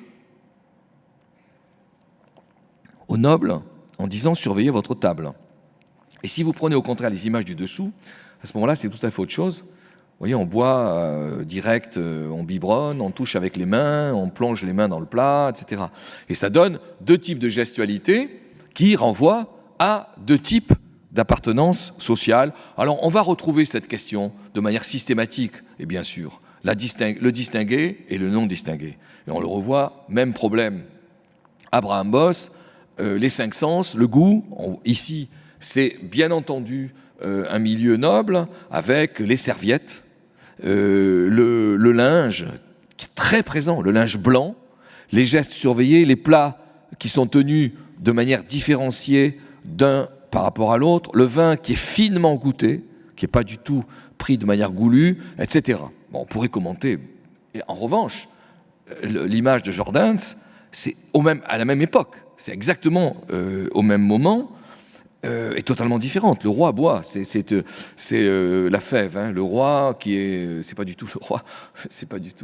aux nobles en disant « surveillez votre table ». Et si vous prenez au contraire les images du dessous, à ce moment-là, c'est tout à fait autre chose. Vous voyez, on boit direct, on biberonne, on touche avec les mains, on plonge les mains dans le plat, etc. Et ça donne 2 types de gestualité qui renvoient à 2 types d'appartenance sociale. Alors, on va retrouver cette question de manière systématique, et bien sûr, le distingué et le non distingué. Et on le revoit, même problème. Abraham Boss, les 5 sens, le goût, ici, c'est bien entendu un milieu noble avec les serviettes, le linge qui est très présent, le linge blanc, les gestes surveillés, les plats qui sont tenus de manière différenciée d'un par rapport à l'autre, le vin qui est finement goûté, qui n'est pas du tout pris de manière goulue, etc. Bon, on pourrait commenter. Et en revanche, l'image de Jordaens, c'est à la même époque, c'est exactement au même moment, est totalement différente. Le roi boit, c'est la fève. Hein. Le roi c'est pas du tout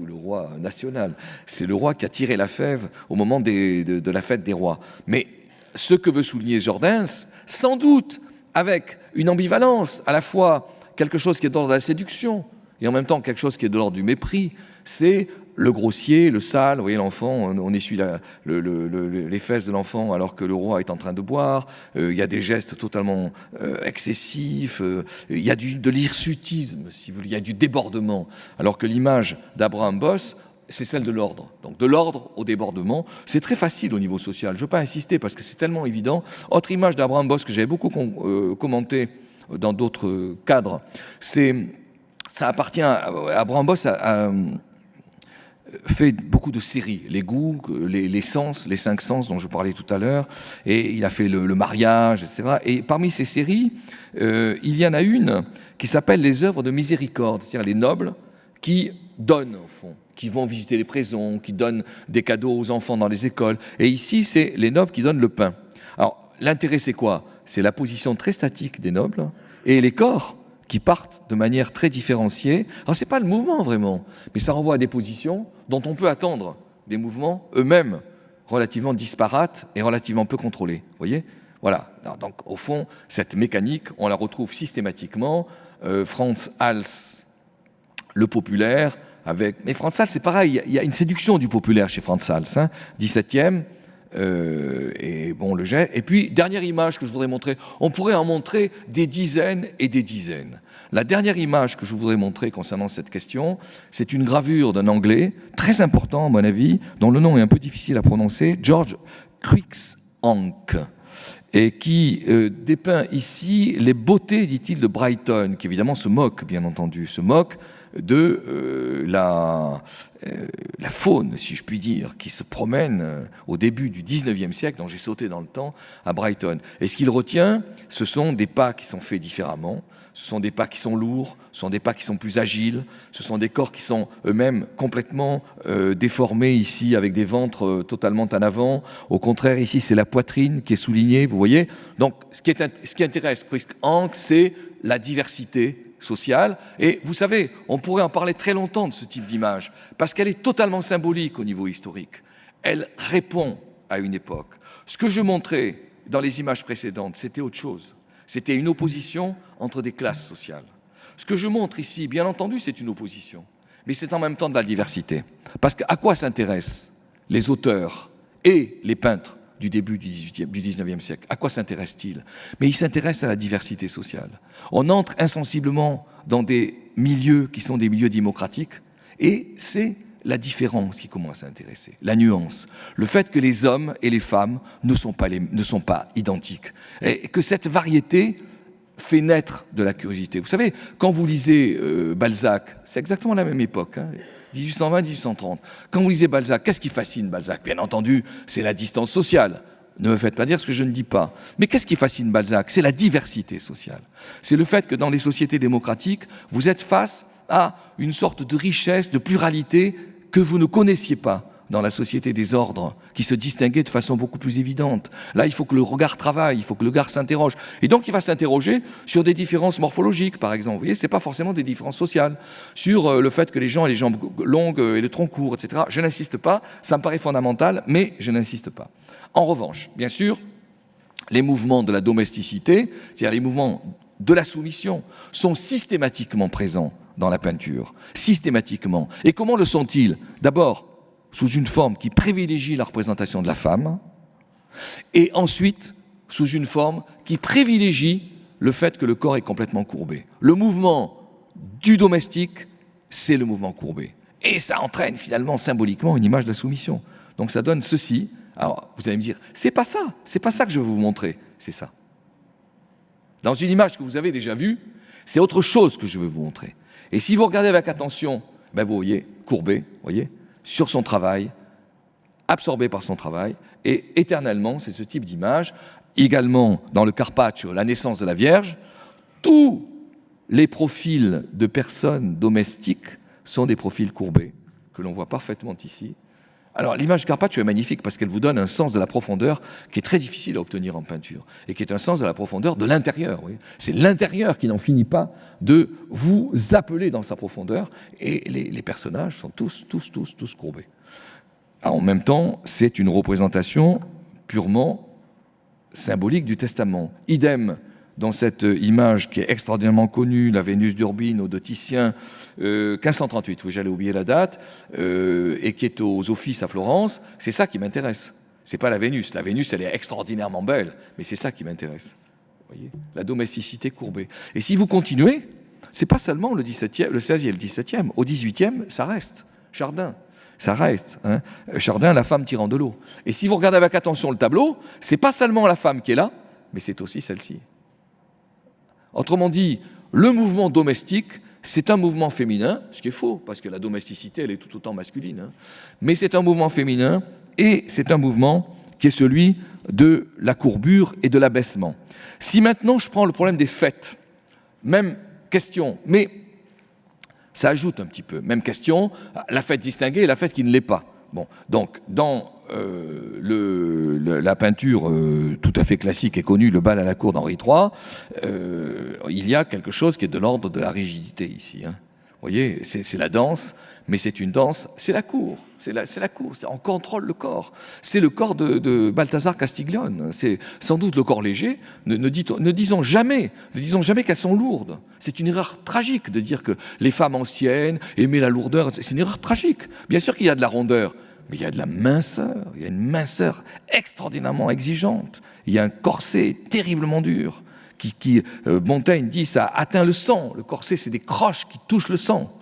le roi national. C'est le roi qui a tiré la fève au moment de la fête des rois. Mais ce que veut souligner Jordaens, sans doute avec une ambivalence, à la fois quelque chose qui est de l'ordre de la séduction et en même temps quelque chose qui est de l'ordre du mépris, c'est le grossier, le sale. Vous voyez l'enfant, on essuie les fesses de l'enfant alors que le roi est en train de boire. Il y a des gestes totalement excessifs. Il y a de l'hirsutisme, si vous voulez. Il y a du débordement. Alors que l'image d'Abraham Boss, c'est celle de l'ordre. Donc de l'ordre au débordement. C'est très facile au niveau social. Je ne veux pas insister parce que c'est tellement évident. Autre image d'Abraham Boss que j'avais beaucoup commenté dans d'autres cadres, ça appartient à Abraham Boss fait beaucoup de séries, les goûts, les sens, les 5 sens dont je parlais tout à l'heure, et il a fait le mariage, etc. Et parmi ces séries, il y en a une qui s'appelle les œuvres de miséricorde, c'est-à-dire les nobles qui donnent, au fond, qui vont visiter les prisons, qui donnent des cadeaux aux enfants dans les écoles. Et ici, c'est les nobles qui donnent le pain. Alors, l'intérêt, c'est quoi? C'est la position très statique des nobles et les corps qui partent de manière très différenciée. Alors, ce n'est pas le mouvement, vraiment, mais ça renvoie à des positions dont on peut attendre des mouvements eux-mêmes relativement disparates et relativement peu contrôlés. Vous voyez? Voilà. Alors, donc, au fond, cette mécanique, on la retrouve systématiquement. Frans Hals, le populaire, mais Frans Hals, c'est pareil, il y a une séduction du populaire chez Frans Hals, hein, 17e, et bon, le jet. Et puis, dernière image que je voudrais montrer, on pourrait en montrer des dizaines et des dizaines. La dernière image que je voudrais montrer concernant cette question, c'est une gravure d'un Anglais, très important à mon avis, dont le nom est un peu difficile à prononcer, George Cruikshank, et qui dépeint ici les beautés, dit-il, de Brighton, qui évidemment se moque, bien entendu, se moque de la faune, si je puis dire, qui se promène au début du 19e siècle, dont j'ai sauté dans le temps, à Brighton. Et ce qu'il retient, ce sont des pas qui sont faits différemment, ce sont des pas qui sont lourds, ce sont des pas qui sont plus agiles, ce sont des corps qui sont eux-mêmes complètement déformés ici, avec des ventres totalement en avant. Au contraire, ici, c'est la poitrine qui est soulignée, vous voyez. Donc, ce qui intéresse Cruikshank, c'est la diversité sociale. Et vous savez, on pourrait en parler très longtemps de ce type d'image, parce qu'elle est totalement symbolique au niveau historique. Elle répond à une époque. Ce que je montrais dans les images précédentes, c'était autre chose. C'était une opposition entre des classes sociales. Ce que je montre ici, bien entendu, c'est une opposition, mais c'est en même temps de la diversité. Parce qu'à quoi s'intéressent les auteurs et les peintres du début du 19e siècle? À quoi s'intéressent-ils? Mais ils s'intéressent à la diversité sociale. On entre insensiblement dans des milieux qui sont des milieux démocratiques, et c'est la différence qui commence à intéresser, la nuance, le fait que les hommes et les femmes ne sont pas identiques, et que cette variété fait naître de la curiosité. Vous savez, quand vous lisez Balzac, c'est exactement la même époque, hein, 1820-1830. Quand vous lisez Balzac, qu'est-ce qui fascine Balzac? Bien entendu, c'est la distance sociale. Ne me faites pas dire ce que je ne dis pas. Mais qu'est-ce qui fascine Balzac? C'est la diversité sociale. C'est le fait que dans les sociétés démocratiques, vous êtes face à une sorte de richesse, de pluralité que vous ne connaissiez pas dans la société des ordres, qui se distinguait de façon beaucoup plus évidente. Là, il faut que le regard travaille, il faut que le regard s'interroge. Et donc, il va s'interroger sur des différences morphologiques, par exemple. Vous voyez, ce n'est pas forcément des différences sociales. Sur le fait que les gens aient les jambes longues et le tronc court, etc. Je n'insiste pas, ça me paraît fondamental, mais je n'insiste pas. En revanche, bien sûr, les mouvements de la domesticité, c'est-à-dire les mouvements de la soumission, sont systématiquement présents dans la peinture. Systématiquement. Et comment le sont-ils? D'abord, sous une forme qui privilégie la représentation de la femme, et ensuite sous une forme qui privilégie le fait que le corps est complètement courbé. Le mouvement du domestique, c'est le mouvement courbé. Et ça entraîne finalement symboliquement une image de la soumission. Donc ça donne ceci. Alors vous allez me dire, c'est pas ça que je veux vous montrer, c'est ça. Dans une image que vous avez déjà vue, c'est autre chose que je veux vous montrer. Et si vous regardez avec attention, ben vous voyez, courbé, vous voyez, sur son travail, absorbé par son travail, et éternellement, c'est ce type d'image. Également, dans le Carpaccio, la naissance de la Vierge, tous les profils de personnes domestiques sont des profils courbés, que l'on voit parfaitement ici. Alors, l'image du Carpaccio est magnifique parce qu'elle vous donne un sens de la profondeur qui est très difficile à obtenir en peinture et qui est un sens de la profondeur de l'intérieur. C'est l'intérieur qui n'en finit pas de vous appeler dans sa profondeur et les personnages sont tous courbés. Alors, en même temps, c'est une représentation purement symbolique du Testament. Idem dans cette image qui est extraordinairement connue, la Vénus d'Urbino de Titien, 1538, oui, j'allais oublier la date, et qui est aux Offices à Florence. C'est ça qui m'intéresse. C'est pas la Vénus. La Vénus, elle est extraordinairement belle, mais c'est ça qui m'intéresse. Vous voyez, la domesticité courbée. Et si vous continuez, c'est pas seulement le 16e, le 17e. Au 18e, ça reste. Chardin. Ça reste. Hein. Chardin, la femme tirant de l'eau. Et si vous regardez avec attention le tableau, c'est pas seulement la femme qui est là, mais c'est aussi celle-ci. Autrement dit, le mouvement domestique, c'est un mouvement féminin, ce qui est faux, parce que la domesticité, elle est tout autant masculine. Hein. Mais c'est un mouvement féminin, et c'est un mouvement qui est celui de la courbure et de l'abaissement. Si maintenant je prends le problème des fêtes, même question, mais ça ajoute un petit peu. Même question, la fête distinguée et la fête qui ne l'est pas. Bon, donc, dans la peinture tout à fait classique et connue, le bal à la cour d'Henri III, il y a quelque chose qui est de l'ordre de la rigidité ici. Hein. Vous voyez, c'est la danse, mais c'est une danse, c'est la cour. C'est la cour, on contrôle le corps. C'est le corps de Balthazar Castiglione. C'est sans doute le corps léger. Ne disons jamais qu'elles sont lourdes. C'est une erreur tragique de dire que les femmes anciennes aimaient la lourdeur. C'est une erreur tragique. Bien sûr qu'il y a de la rondeur, mais il y a de la minceur. Il y a une minceur extraordinairement exigeante. Il y a un corset terriblement dur. Montaigne dit, ça atteint le sang. Le corset, c'est des croches qui touchent le sang.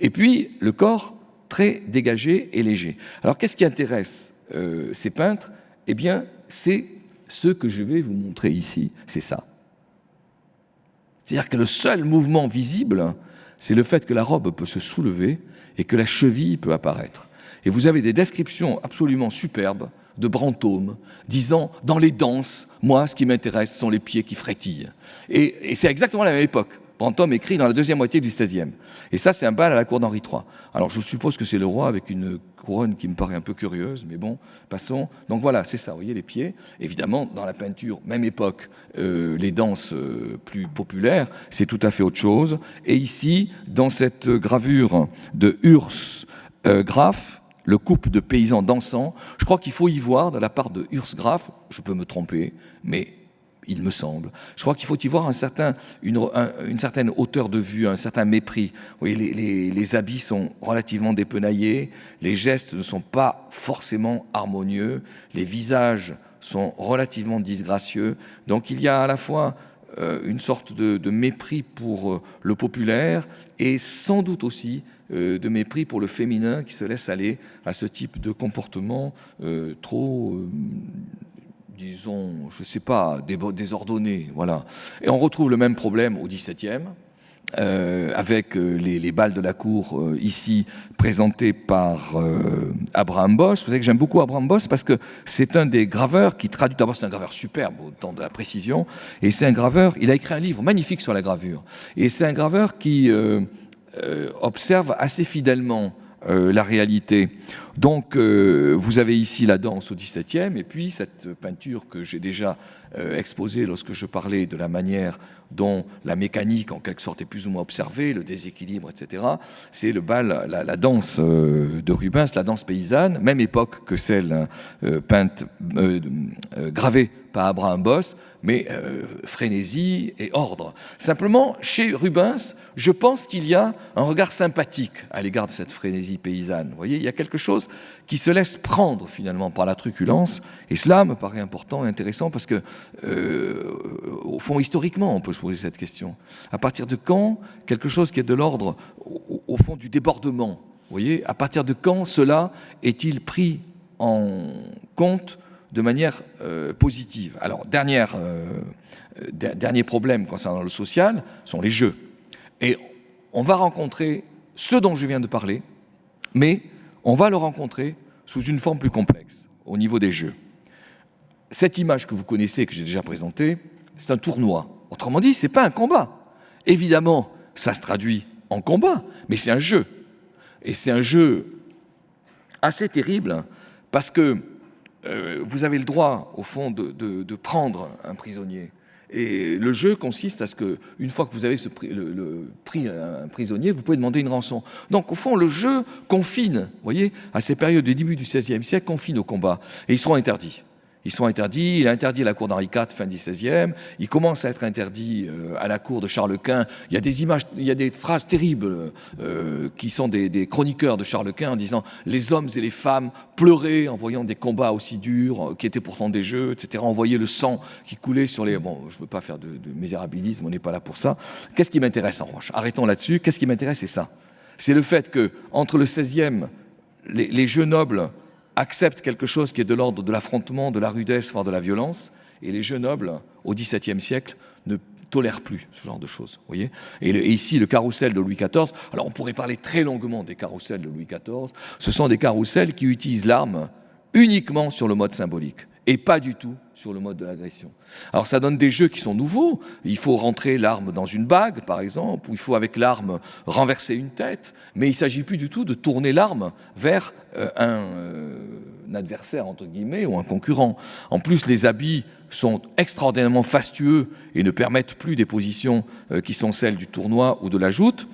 Et puis, le corps très dégagé et léger. Alors, qu'est-ce qui intéresse ces peintres? Eh bien, c'est ce que je vais vous montrer ici, c'est ça. C'est-à-dire que le seul mouvement visible, c'est le fait que la robe peut se soulever et que la cheville peut apparaître. Et vous avez des descriptions absolument superbes de Brantôme, disant, dans les danses, moi, ce qui m'intéresse sont les pieds qui frétillent. Et c'est exactement la même époque. Brantôme écrit dans la deuxième moitié du XVIe. Et ça, c'est un bal à la cour d'Henri III. Alors, je suppose que c'est le roi avec une couronne qui me paraît un peu curieuse, mais bon, passons. Donc voilà, c'est ça, vous voyez les pieds. Évidemment, dans la peinture, même époque, les danses plus populaires, c'est tout à fait autre chose. Et ici, dans cette gravure de Urs Graf, le couple de paysans dansant, je crois qu'il faut y voir, de la part de Urs Graf, je peux me tromper, mais il me semble. Je crois qu'il faut y voir une certaine hauteur de vue, un certain mépris. Vous voyez, les habits sont relativement dépenaillés, les gestes ne sont pas forcément harmonieux, les visages sont relativement disgracieux. Donc il y a à la fois une sorte de mépris pour le populaire et sans doute aussi de mépris pour le féminin qui se laisse aller à ce type de comportement trop... disons, je ne sais pas, désordonnés, voilà. Et on retrouve le même problème au XVIIe, avec les bals de la cour ici présentés par Abraham Bosse. Vous savez que j'aime beaucoup Abraham Bosse parce que c'est un des graveurs qui traduit, d'abord c'est un graveur superbe au temps de la précision, et c'est un graveur, il a écrit un livre magnifique sur la gravure, et c'est un graveur qui observe assez fidèlement la réalité. Donc, vous avez ici la danse au XVIIe, et puis cette peinture que j'ai déjà exposée lorsque je parlais de la manière dont la mécanique, en quelque sorte, est plus ou moins observée, le déséquilibre, etc. C'est le bal, la danse de Rubens, la danse paysanne, même époque que celle peinte, gravée par Abraham Bosse, mais frénésie et ordre. Simplement, chez Rubens, je pense qu'il y a un regard sympathique à l'égard de cette frénésie paysanne. Vous voyez, il y a quelque chose qui se laisse prendre finalement par la truculence, et cela me paraît important et intéressant parce que, au fond, historiquement, on peut se poser cette question. À partir de quand quelque chose qui est de l'ordre, au fond, du débordement, vous voyez, à partir de quand cela est-il pris en compte de manière positive? Alors, dernier problème concernant le social sont les jeux. Et on va rencontrer ce dont je viens de parler, mais on va le rencontrer sous une forme plus complexe, au niveau des jeux. cette image que vous connaissez, que j'ai déjà présentée, c'est un tournoi. Autrement dit, ce n'est pas un combat. Évidemment, ça se traduit en combat, mais c'est un jeu. Et c'est un jeu assez terrible, parce que vous avez le droit, au fond, de prendre un prisonnier. Et le jeu consiste à ce que, une fois que vous avez pris un prisonnier, vous pouvez demander une rançon. Donc, au fond, le jeu confine, vous voyez, à ces périodes du début du XVIe siècle, confine au combat. Et ils seront interdits. Ils sont interdits, il est interdit à la cour d'Henri IV, fin du XVIe, il commence à être interdit à la cour de Charles Quint. Il y a des images, il y a des phrases terribles qui sont des chroniqueurs de Charles Quint en disant « Les hommes et les femmes pleuraient en voyant des combats aussi durs, qui étaient pourtant des jeux, etc. On voyait le sang qui coulait sur les... » Bon, je ne veux pas faire de misérabilisme, on n'est pas là pour ça. Qu'est-ce qui m'intéresse en revanche? Arrêtons là-dessus. Qu'est-ce qui m'intéresse, c'est ça. C'est le fait qu'entre le XVIe, les jeux nobles acceptent quelque chose qui est de l'ordre de l'affrontement, de la rudesse, voire de la violence, et les jeux nobles, au XVIIe siècle, ne tolèrent plus ce genre de choses. Vous voyez, et ici, le carrousel de Louis XIV, alors on pourrait parler très longuement des carrousels de Louis XIV, ce sont des carrousels qui utilisent l'arme uniquement sur le mode symbolique, et pas du tout sur le mode de l'agression. Alors ça donne des jeux qui sont nouveaux, il faut rentrer l'arme dans une bague, par exemple, ou il faut avec l'arme renverser une tête, mais il ne s'agit plus du tout de tourner l'arme vers un adversaire, entre guillemets, ou un concurrent. En plus, les habits sont extraordinairement fastueux et ne permettent plus des positions qui sont celles du tournoi ou de la joute.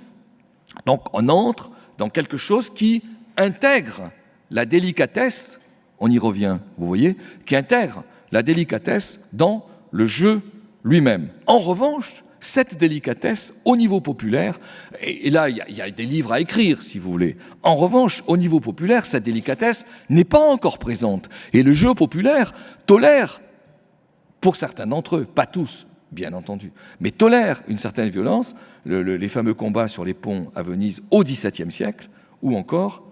Donc on entre dans quelque chose qui intègre la délicatesse, on y revient, vous voyez, qui intègre la délicatesse dans le jeu lui-même. En revanche, cette délicatesse, au niveau populaire, et là, il y a des livres à écrire, si vous voulez. En revanche, au niveau populaire, cette délicatesse n'est pas encore présente. Et le jeu populaire tolère, pour certains d'entre eux, pas tous, bien entendu, mais tolère une certaine violence, les fameux combats sur les ponts à Venise au XVIIe siècle, ou encore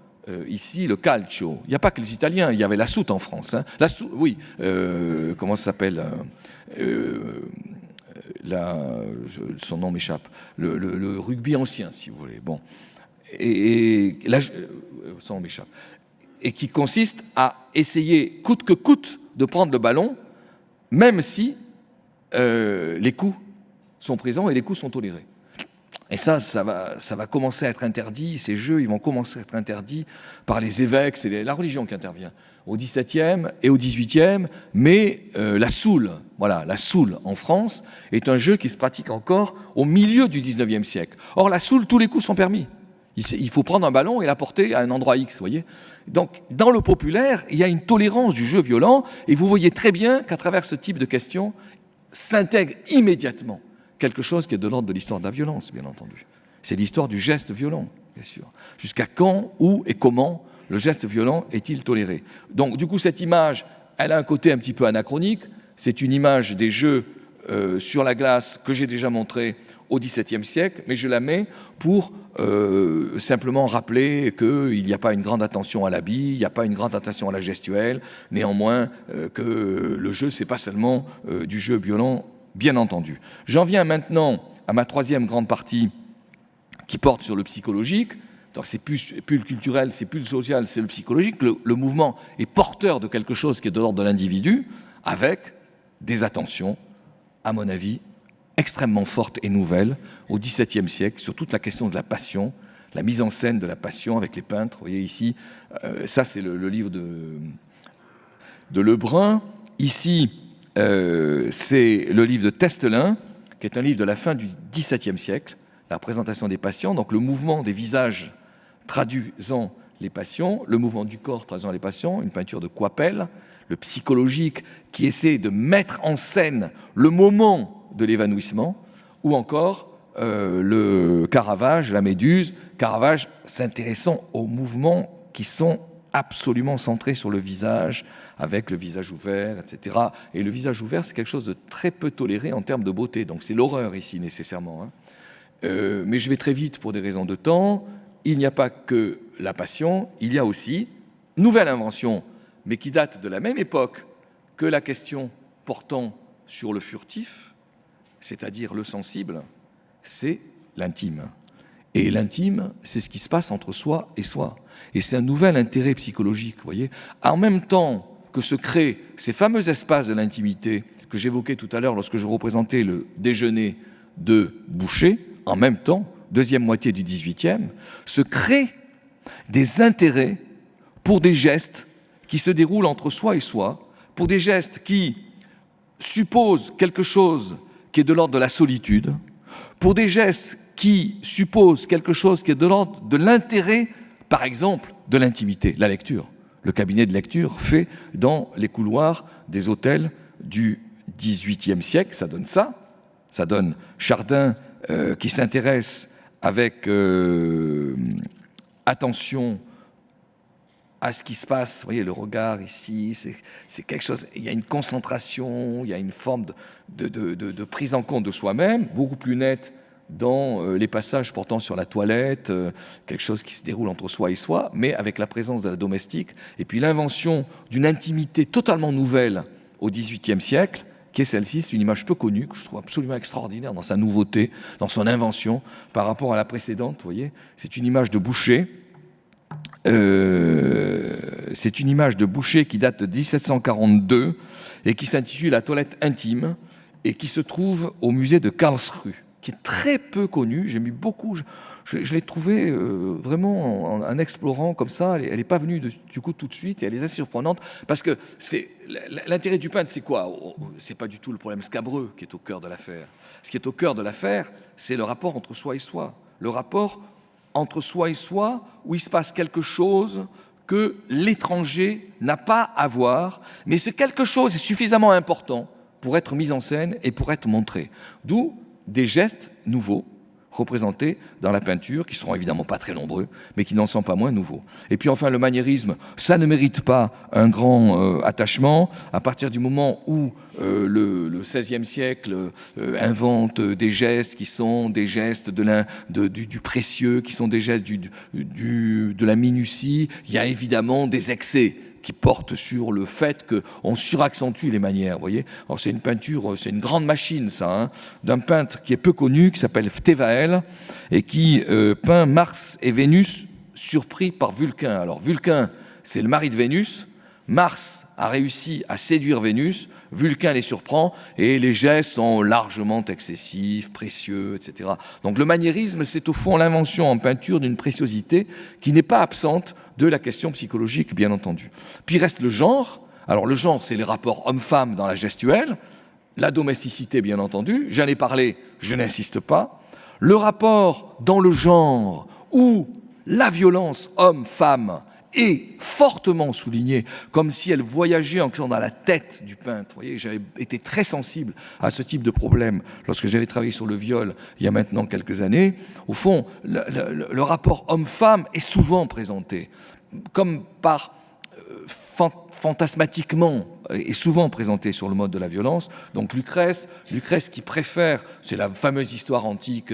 ici le calcio. Il n'y a pas que les Italiens, il y avait la soute en France. Hein. Oui, comment ça s'appelle son nom m'échappe. Le rugby ancien, si vous voulez. Bon. Et là, son nom m'échappe. Et qui consiste à essayer, coûte que coûte, de prendre le ballon, même si les coups sont présents et les coups sont tolérés. Et ça va commencer à être interdit, ces jeux, ils vont commencer à être interdits par les évêques, c'est la religion qui intervient, au XVIIe et au XVIIIe, mais la soule, voilà, la soule en France est un jeu qui se pratique encore au milieu du XIXe siècle. Or, la soule, tous les coups sont permis. Il faut prendre un ballon et l'apporter à un endroit X, vous voyez. Donc, dans le populaire, il y a une tolérance du jeu violent, et vous voyez très bien qu'à travers ce type de questions, s'intègre immédiatement quelque chose qui est de l'ordre de l'histoire de la violence, bien entendu. C'est l'histoire du geste violent, bien sûr. Jusqu'à quand, où et comment le geste violent est-il toléré? Donc, du coup, cette image, elle a un côté un petit peu anachronique. C'est une image des jeux sur la glace que j'ai déjà montré au XVIIe siècle, mais je la mets pour simplement rappeler qu'il n'y a pas une grande attention à l'habit, il n'y a pas une grande attention à la gestuelle, néanmoins que le jeu, c'est pas seulement du jeu violent, bien entendu. J'en viens maintenant à ma troisième grande partie qui porte sur le psychologique. Donc c'est plus le culturel, c'est plus le social, c'est le psychologique. Le mouvement est porteur de quelque chose qui est de l'ordre de l'individu, avec des attentions, à mon avis, extrêmement fortes et nouvelles au XVIIe siècle sur toute la question de la passion, la mise en scène de la passion avec les peintres. Vous voyez ici, ça c'est le livre de Lebrun. Ici, c'est le livre de Testelin, qui est un livre de la fin du XVIIe siècle, la représentation des passions, donc le mouvement des visages traduisant les passions, le mouvement du corps traduisant les passions, une peinture de Coipel, le psychologique qui essaie de mettre en scène le moment de l'évanouissement, ou encore le Caravage, la Méduse, Caravage s'intéressant aux mouvements qui sont absolument centrés sur le visage, avec le visage ouvert, etc. Et le visage ouvert, c'est quelque chose de très peu toléré en termes de beauté, donc c'est l'horreur ici nécessairement. Hein. Mais je vais très vite pour des raisons de temps. Il n'y a pas que la passion, il y a aussi, nouvelle invention, mais qui date de la même époque que la question portant sur le furtif, c'est-à-dire le sensible, c'est l'intime. Et l'intime, c'est ce qui se passe entre soi et soi. Et c'est un nouvel intérêt psychologique, vous voyez. En même temps que se créent ces fameux espaces de l'intimité que j'évoquais tout à l'heure lorsque je représentais le déjeuner de Boucher, en même temps, deuxième moitié du XVIIIe, se créent des intérêts pour des gestes qui se déroulent entre soi et soi, pour des gestes qui supposent quelque chose qui est de l'ordre de la solitude, pour des gestes qui supposent quelque chose qui est de l'ordre de l'intérêt, par exemple, de l'intimité, la lecture. Le cabinet de lecture fait dans les couloirs des hôtels du XVIIIe siècle, ça donne ça. Ça donne Chardin qui s'intéresse avec attention à ce qui se passe. Vous voyez, le regard ici, c'est quelque chose, il y a une concentration, il y a une forme de prise en compte de soi-même, beaucoup plus nette dans les passages portant sur la toilette, quelque chose qui se déroule entre soi et soi, mais avec la présence de la domestique, et puis l'invention d'une intimité totalement nouvelle au XVIIIe siècle, qui est celle-ci, c'est une image peu connue, que je trouve absolument extraordinaire dans sa nouveauté, dans son invention, par rapport à la précédente, vous voyez, c'est une image de Boucher, c'est une image de Boucher qui date de 1742, et qui s'intitule « La toilette intime », et qui se trouve au musée de Karlsruhe, qui est très peu connu. J'ai mis beaucoup, je l'ai trouvée vraiment en explorant comme ça. Elle n'est pas venue du coup tout de suite, et elle est assez surprenante parce que l'intérêt du peintre, c'est quoi? C'est pas du tout le problème scabreux qui est au cœur de l'affaire. Ce qui est au cœur de l'affaire, c'est le rapport entre soi et soi. Le rapport entre soi et soi, où il se passe quelque chose que l'étranger n'a pas à voir, mais ce quelque chose est suffisamment important pour être mis en scène et pour être montré. D'où des gestes nouveaux représentés dans la peinture, qui seront évidemment pas très nombreux, mais qui n'en sont pas moins nouveaux. Et puis enfin, le maniérisme, ça ne mérite pas un grand attachement. À partir du moment où le XVIe siècle invente des gestes qui sont des gestes du précieux, qui sont des gestes de la minutie, il y a évidemment des excès qui porte sur le fait qu'on suraccentue les manières, vous voyez. Alors c'est une peinture, c'est une grande machine, ça, hein, d'un peintre qui est peu connu, qui s'appelle Ftevael, et qui peint Mars et Vénus surpris par Vulcain. Alors Vulcain, c'est le mari de Vénus, Mars a réussi à séduire Vénus, Vulcain les surprend, et les gestes sont largement excessifs, précieux, etc. Donc le maniérisme, c'est au fond l'invention en peinture d'une préciosité qui n'est pas absente de la question psychologique, bien entendu. Puis reste le genre. Alors le genre, c'est les rapports homme-femme dans la gestuelle, la domesticité, bien entendu, j'en ai parlé, je n'insiste pas. Le rapport dans le genre où la violence homme-femme est fortement soulignée, comme si elle voyageait encore dans la tête du peintre. Vous voyez, j'avais été très sensible à ce type de problème lorsque j'avais travaillé sur le viol il y a maintenant quelques années. Au fond, le rapport homme-femme est souvent présenté, comme par fantasmatiquement, est souvent présenté sur le mode de la violence. Donc Lucrèce qui préfère, c'est la fameuse histoire antique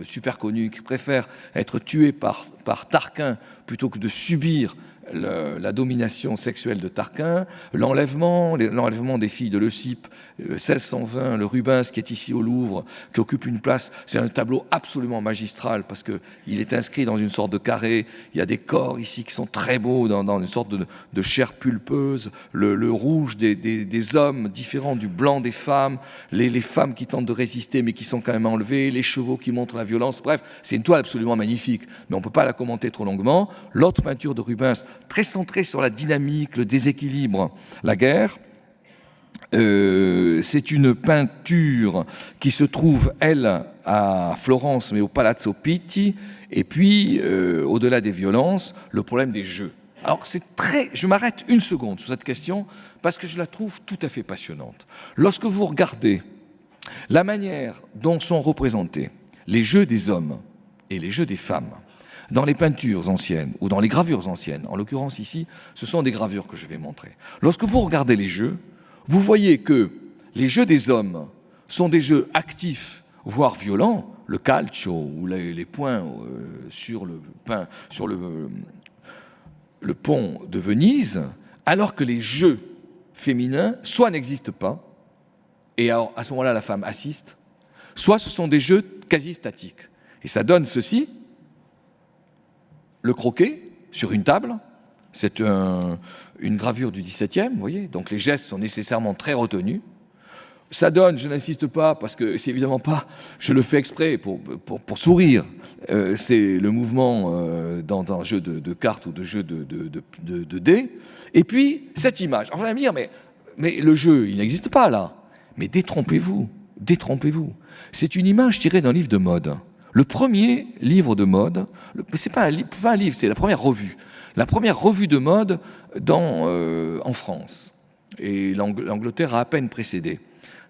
super connue, qui préfère être tué par Tarquin plutôt que de subir la domination sexuelle de Tarquin, l'enlèvement des filles de Leucippe, 1620, le Rubens qui est ici au Louvre, qui occupe une place, c'est un tableau absolument magistral parce qu'il est inscrit dans une sorte de carré, il y a des corps ici qui sont très beaux dans une sorte de chair pulpeuse, le rouge des hommes différent du blanc des femmes, les femmes qui tentent de résister mais qui sont quand même enlevées, les chevaux qui montrent la violence, bref, c'est une toile absolument magnifique, mais on ne peut pas la commenter trop longuement. L'autre peinture de Rubens, très centrée sur la dynamique, le déséquilibre, la guerre, c'est une peinture qui se trouve, elle, à Florence, mais au Palazzo Pitti, et puis, au-delà des violences, le problème des jeux. Alors, je m'arrête une seconde sur cette question, parce que je la trouve tout à fait passionnante. Lorsque vous regardez la manière dont sont représentés les jeux des hommes et les jeux des femmes, dans les peintures anciennes ou dans les gravures anciennes, en l'occurrence ici, ce sont des gravures que je vais montrer. Lorsque vous regardez les jeux, vous voyez que les jeux des hommes sont des jeux actifs, voire violents, le calcio ou les points sur le pont de Venise, alors que les jeux féminins soit n'existent pas, et alors, à ce moment-là la femme assiste, soit ce sont des jeux quasi statiques. Et ça donne ceci, le croquet sur une table, C'est une gravure du XVIIe, vous voyez, donc les gestes sont nécessairement très retenus. Ça donne, je n'insiste pas, parce que c'est évidemment pas, je le fais exprès pour sourire, c'est le mouvement dans un jeu de cartes ou de jeu de dés. Et puis, cette image. Alors, vous allez me dire, mais le jeu, il n'existe pas là. Mais détrompez-vous, détrompez-vous. C'est une image tirée d'un livre de mode. Le premier livre de mode, c'est pas un livre, c'est la première revue. La première revue de mode en France. Et l'Angleterre a à peine précédé.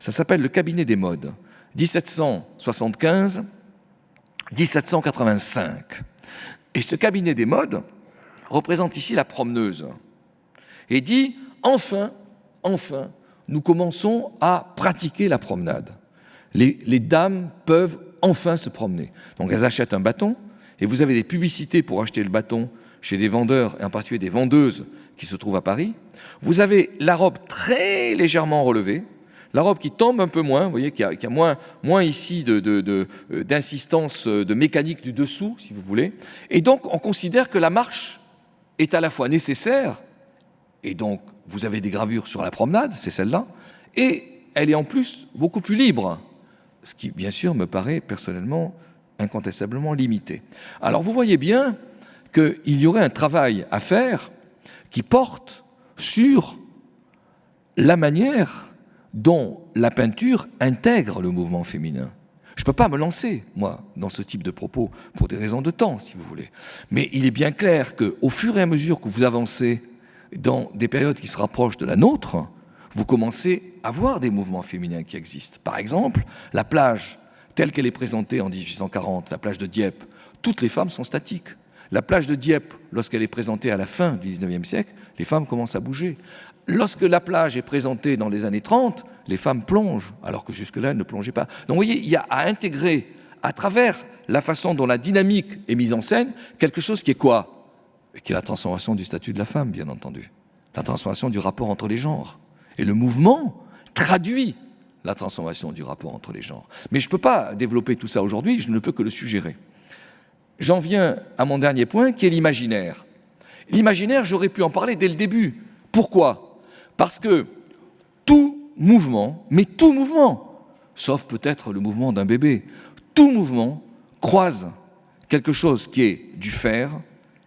Ça s'appelle le Cabinet des modes, 1775-1785. Et ce cabinet des modes représente ici la promeneuse et dit enfin, nous commençons à pratiquer la promenade. Les dames peuvent enfin se promener. Donc elles achètent un bâton et vous avez des publicités pour acheter le bâton chez des vendeurs et en particulier des vendeuses qui se trouvent à Paris. Vous avez la robe très légèrement relevée, la robe qui tombe un peu moins, vous voyez, qui a moins ici d'insistance de mécanique du dessous, si vous voulez. Et donc, on considère que la marche est à la fois nécessaire, et donc vous avez des gravures sur la promenade, c'est celle-là, et elle est en plus beaucoup plus libre, ce qui, bien sûr, me paraît personnellement incontestablement limité. Alors, vous voyez bien qu'il y aurait un travail à faire qui porte sur la manière dont la peinture intègre le mouvement féminin. Je ne peux pas me lancer, moi, dans ce type de propos, pour des raisons de temps, si vous voulez. Mais il est bien clair qu'au fur et à mesure que vous avancez dans des périodes qui se rapprochent de la nôtre, vous commencez à voir des mouvements féminins qui existent. Par exemple, la plage, telle qu'elle est présentée en 1840, la plage de Dieppe, toutes les femmes sont statiques. La plage de Dieppe, lorsqu'elle est présentée à la fin du XIXe siècle, les femmes commencent à bouger. Lorsque la plage est présentée dans les années 30, les femmes plongent, alors que jusque-là, elles ne plongeaient pas. Donc vous voyez, il y a à intégrer, à travers la façon dont la dynamique est mise en scène, quelque chose qui est quoi ? Qui est la transformation du statut de la femme, bien entendu. La transformation du rapport entre les genres. Et le mouvement traduit la transformation du rapport entre les genres. Mais je ne peux pas développer tout ça aujourd'hui, je ne peux que le suggérer. J'en viens à mon dernier point, qui est l'imaginaire. L'imaginaire, j'aurais pu en parler dès le début. Pourquoi ? Parce que tout mouvement, mais tout mouvement, sauf peut-être le mouvement d'un bébé, tout mouvement croise quelque chose qui est du faire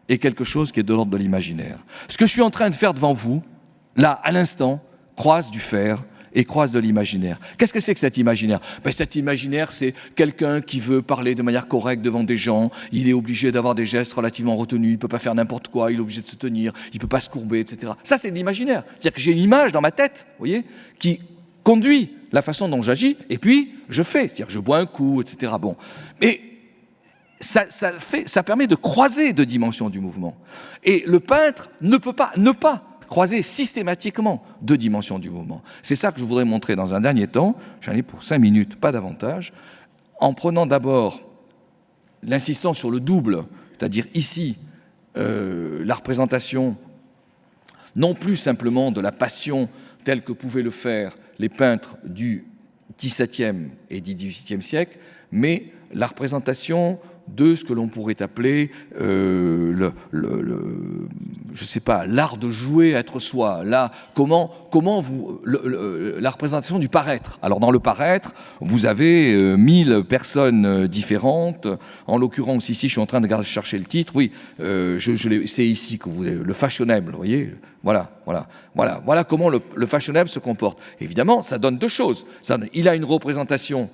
et quelque chose qui est de l'ordre de l'imaginaire. Ce que je suis en train de faire devant vous, là, à l'instant, croise du faire et croise de l'imaginaire. Qu'est-ce que c'est que cet imaginaire ? Cet imaginaire, c'est quelqu'un qui veut parler de manière correcte devant des gens, il est obligé d'avoir des gestes relativement retenus, il ne peut pas faire n'importe quoi, il est obligé de se tenir, il ne peut pas se courber, etc. Ça, c'est de l'imaginaire. C'est-à-dire que j'ai une image dans ma tête, vous voyez, qui conduit la façon dont j'agis, et puis je fais, c'est-à-dire que je bois un coup, etc. Bon. Mais ça permet de croiser deux dimensions du mouvement. Et le peintre ne peut pas ne pas croiser systématiquement deux dimensions du mouvement. C'est ça que je voudrais montrer dans un dernier temps, j'en ai pour 5 minutes, pas davantage, en prenant d'abord l'insistance sur le double, c'est-à-dire ici, la représentation non plus simplement de la passion telle que pouvaient le faire les peintres du XVIIe et du XVIIIe siècle, mais la représentation de ce que l'on pourrait appeler je sais pas, l'art de jouer, être soi. Là, comment la représentation du paraître. Alors dans le paraître, vous avez 1000 personnes différentes. En l'occurrence ici, je suis en train de chercher le titre. Oui, c'est ici que vous le fashionable. Vous voyez, voilà comment le fashionable se comporte. Évidemment, ça donne deux choses. Il a une représentation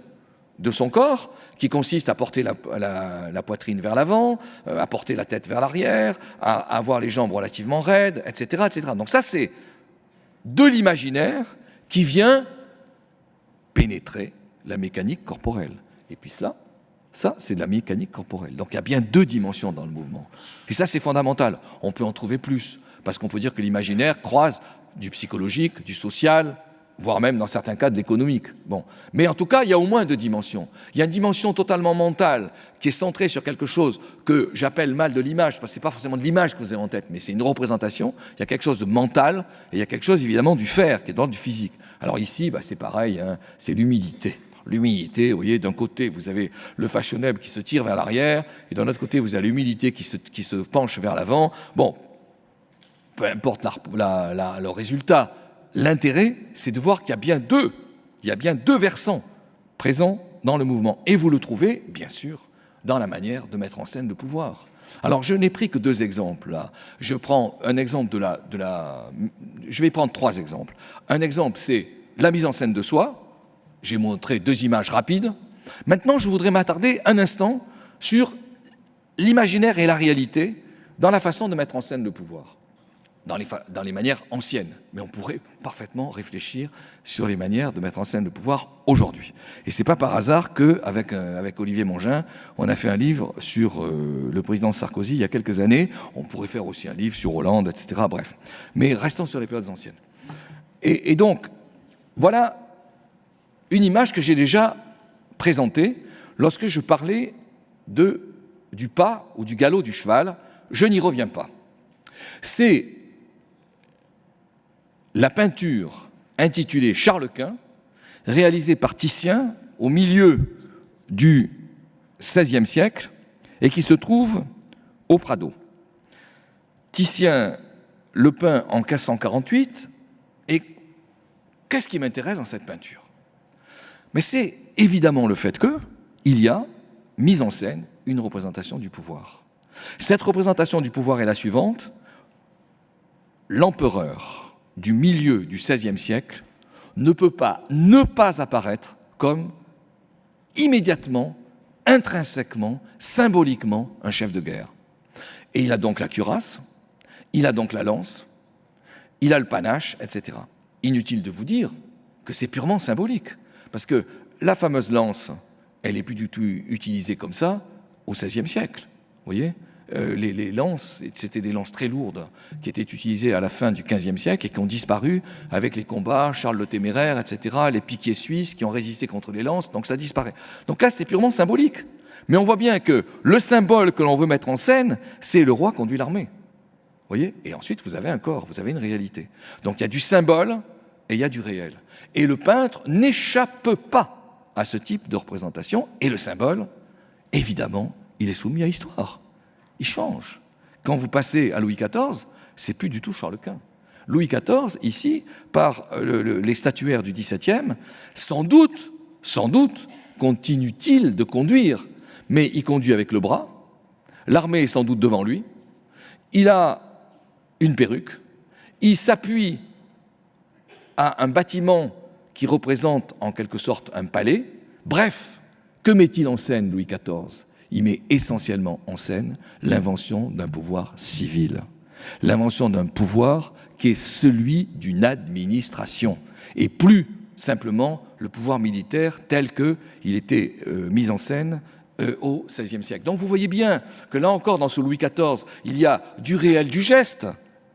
de son corps, qui consiste à porter la poitrine vers l'avant, à porter la tête vers l'arrière, à avoir les jambes relativement raides, etc., etc. Donc ça, c'est de l'imaginaire qui vient pénétrer la mécanique corporelle. Et puis ça, c'est de la mécanique corporelle. Donc il y a bien deux dimensions dans le mouvement. Et ça, c'est fondamental. On peut en trouver plus, parce qu'on peut dire que l'imaginaire croise du psychologique, du social, voire même dans certains cas de l'économique. Bon. Mais en tout cas, il y a au moins deux dimensions. Il y a une dimension totalement mentale qui est centrée sur quelque chose que j'appelle mal de l'image, parce que ce n'est pas forcément de l'image que vous avez en tête, mais c'est une représentation. Il y a quelque chose de mental, et il y a quelque chose évidemment du faire, qui est dans du physique. Alors ici, c'est pareil, hein, c'est l'humilité. L'humilité, vous voyez, d'un côté, vous avez le fashionable qui se tire vers l'arrière, et d'un autre côté, vous avez l'humilité qui se penche vers l'avant. Bon, peu importe le résultat, l'intérêt, c'est de voir qu'il y a bien deux versants présents dans le mouvement. Et vous le trouvez, bien sûr, dans la manière de mettre en scène le pouvoir. Alors, je n'ai pris que 2 exemples, là. Je prends un exemple je vais prendre 3 exemples. Un exemple, c'est la mise en scène de soi. J'ai montré 2 images rapides. Maintenant, je voudrais m'attarder un instant sur l'imaginaire et la réalité dans la façon de mettre en scène le pouvoir, dans les manières anciennes. Mais on pourrait parfaitement réfléchir sur les manières de mettre en scène le pouvoir aujourd'hui. Et c'est pas par hasard qu'avec Olivier Mongin, on a fait un livre sur le président Sarkozy il y a quelques années. On pourrait faire aussi un livre sur Hollande, etc. Bref. Mais restons sur les périodes anciennes. Et donc, voilà une image que j'ai déjà présentée lorsque je parlais du pas ou du galop du cheval. Je n'y reviens pas. C'est la peinture intitulée Charles-Quint, réalisée par Titien au milieu du XVIe siècle et qui se trouve au Prado. Titien le peint en 1548 et qu'est-ce qui m'intéresse dans cette peinture? Mais c'est évidemment le fait qu'il y a mise en scène une représentation du pouvoir. Cette représentation du pouvoir est la suivante. L'empereur du milieu du XVIe siècle ne peut pas ne pas apparaître comme immédiatement, intrinsèquement, symboliquement un chef de guerre. Et il a donc la cuirasse, il a donc la lance, il a le panache, etc. Inutile de vous dire que c'est purement symbolique, parce que la fameuse lance, elle n'est plus du tout utilisée comme ça au XVIe siècle. Vous voyez, les lances, c'était des lances très lourdes qui étaient utilisées à la fin du XVe siècle et qui ont disparu avec les combats, Charles le Téméraire, etc., les piquiers suisses qui ont résisté contre les lances, donc ça disparaît. Donc là, c'est purement symbolique. Mais on voit bien que le symbole que l'on veut mettre en scène, c'est le roi conduit l'armée. Vous voyez ? Et ensuite, vous avez un corps, vous avez une réalité. Donc il y a du symbole et il y a du réel. Et le peintre n'échappe pas à ce type de représentation. Et le symbole, évidemment, il est soumis à l'histoire. Il change. Quand vous passez à Louis XIV, c'est plus du tout Charles Quint. Louis XIV, ici, par les statuaires du XVIIe, sans doute, continue-t-il de conduire, mais il conduit avec le bras, l'armée est sans doute devant lui, il a une perruque, il s'appuie à un bâtiment qui représente en quelque sorte un palais. Bref, que met-il en scène Louis XIV ? Il met essentiellement en scène l'invention d'un pouvoir civil, l'invention d'un pouvoir qui est celui d'une administration, et plus simplement le pouvoir militaire tel qu'il était mis en scène au XVIe siècle. Donc vous voyez bien que là encore, dans ce Louis XIV, il y a du réel, du geste,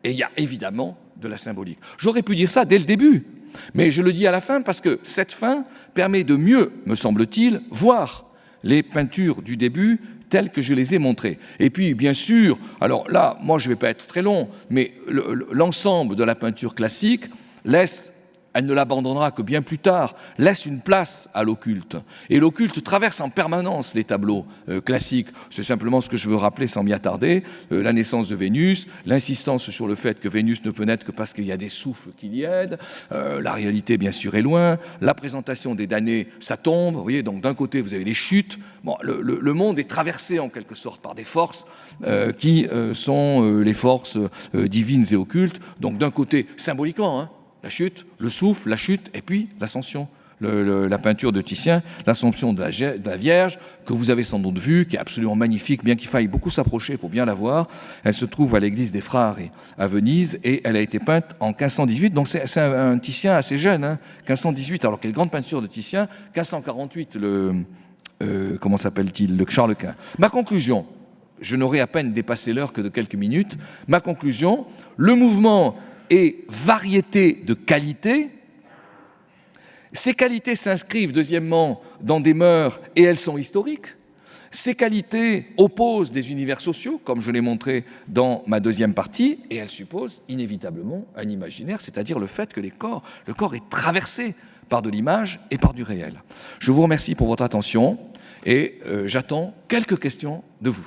et il y a évidemment de la symbolique. J'aurais pu dire ça dès le début, mais je le dis à la fin parce que cette fin permet de mieux, me semble-t-il, voir les peintures du début telles que je les ai montrées. Et puis, bien sûr, alors là, moi je ne vais pas être très long, mais l'ensemble de la peinture classique laisse, elle ne l'abandonnera que bien plus tard, laisse une place à l'occulte. Et l'occulte traverse en permanence les tableaux classiques. C'est simplement ce que je veux rappeler sans m'y attarder. La naissance de Vénus, l'insistance sur le fait que Vénus ne peut naître que parce qu'il y a des souffles qui l'y aident. La réalité, bien sûr, est loin. La présentation des damnés, ça tombe. Vous voyez, donc d'un côté, vous avez les chutes. Bon, le monde est traversé en quelque sorte par des forces qui sont les forces divines et occultes. Donc d'un côté, symboliquement, hein, la chute, le souffle, la chute, et puis l'ascension. La peinture de Titien, l'Assomption de la Vierge, que vous avez sans doute vue, qui est absolument magnifique, bien qu'il faille beaucoup s'approcher pour bien la voir. Elle se trouve à l'église des Frères à Venise, et elle a été peinte en 1518. Donc c'est un Titien assez jeune, hein, 1518, alors qu'il y a une grande peinture de Titien, 1548, comment s'appelle-t-il, le Charles Quint. Ma conclusion, je n'aurai à peine dépassé l'heure que de quelques minutes, ma conclusion, le mouvement et variété de qualités. Ces qualités s'inscrivent, deuxièmement, dans des mœurs et elles sont historiques. Ces qualités opposent des univers sociaux, comme je l'ai montré dans ma deuxième partie, et elles supposent inévitablement un imaginaire, c'est-à-dire le fait que le corps est traversé par de l'image et par du réel. Je vous remercie pour votre attention et j'attends quelques questions de vous.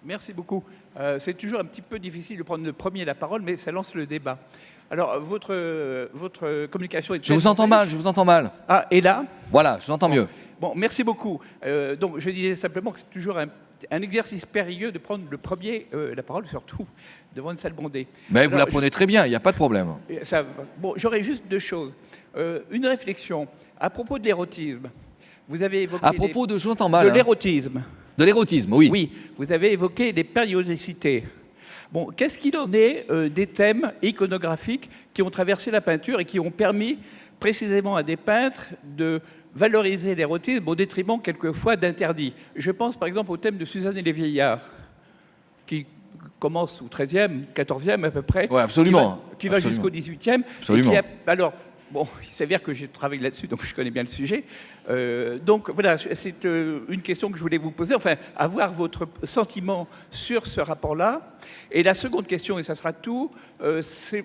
Merci beaucoup. C'est toujours un petit peu difficile de prendre le premier la parole, mais ça lance le débat. Alors, votre communication est... Je vous entends mal, je vous entends mal. Ah, et là? Voilà, je vous entends mieux. Bon, merci beaucoup. Donc, je disais simplement que c'est toujours un exercice périlleux de prendre le premier la parole, surtout devant une salle bondée. Mais Alors, vous la prenez très bien, il n'y a pas de problème. Bon, j'aurais juste deux choses. Une réflexion à propos de l'érotisme. Vous avez évoqué... À propos de... Je vous entends mal. De l'érotisme. De l'érotisme, oui. Oui, vous avez évoqué les périodicités. Bon, qu'est-ce qu'il en est des thèmes iconographiques qui ont traversé la peinture et qui ont permis précisément à des peintres de valoriser l'érotisme au détriment quelquefois d'interdits? Je pense par exemple au thème de Suzanne et les vieillards, qui commence au XIIIe, XIVe à peu près, ouais, absolument. qui va jusqu'au XVIIIe. Absolument. Alors, bon, il s'avère que j'ai travaillé là-dessus, donc je connais bien le sujet. Donc voilà, c'est une question que je voulais vous poser, enfin, avoir votre sentiment sur ce rapport-là. Et la seconde question, et ça sera tout, c'est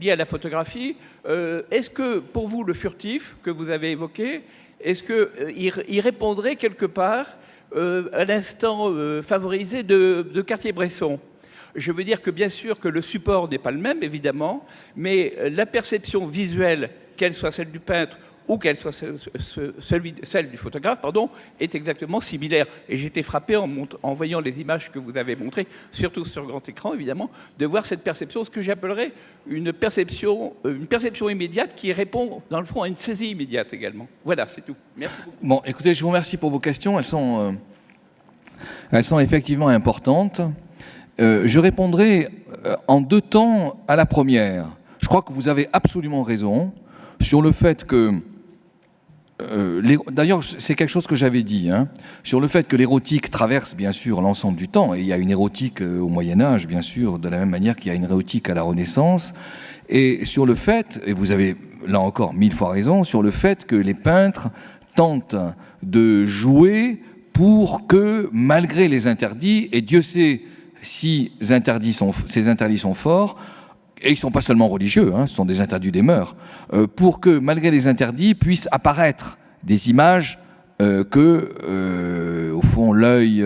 lié à la photographie. Est-ce que, pour vous, le furtif que vous avez évoqué, est-ce qu'il répondrait quelque part à l'instant favorisé de Cartier-Bresson? Je veux dire que bien sûr que le support n'est pas le même, évidemment, mais la perception visuelle, qu'elle soit celle du peintre ou qu'elle soit celle du photographe, est exactement similaire. Et j'ai été frappé en voyant les images que vous avez montrées, surtout sur grand écran, évidemment, de voir cette perception, ce que j'appellerais une perception immédiate qui répond, dans le fond, à une saisie immédiate également. Voilà, c'est tout. Merci beaucoup. Bon, écoutez, je vous remercie pour vos questions. Elles sont effectivement importantes. Je répondrai en deux temps à la première. Je crois que vous avez absolument raison sur le fait que... D'ailleurs, c'est quelque chose que j'avais dit, sur le fait que l'érotique traverse bien sûr l'ensemble du temps. Et il y a une érotique au Moyen-Âge, bien sûr, de la même manière qu'il y a une érotique à la Renaissance. Et sur le fait, et vous avez là encore 1000 fois raison, sur le fait que les peintres tentent de jouer pour que, malgré les interdits, et Dieu sait si ces interdits sont forts, et ils ne sont pas seulement religieux, ce sont des interdits des mœurs, pour que, malgré les interdits, puissent apparaître des images que, au fond, l'œil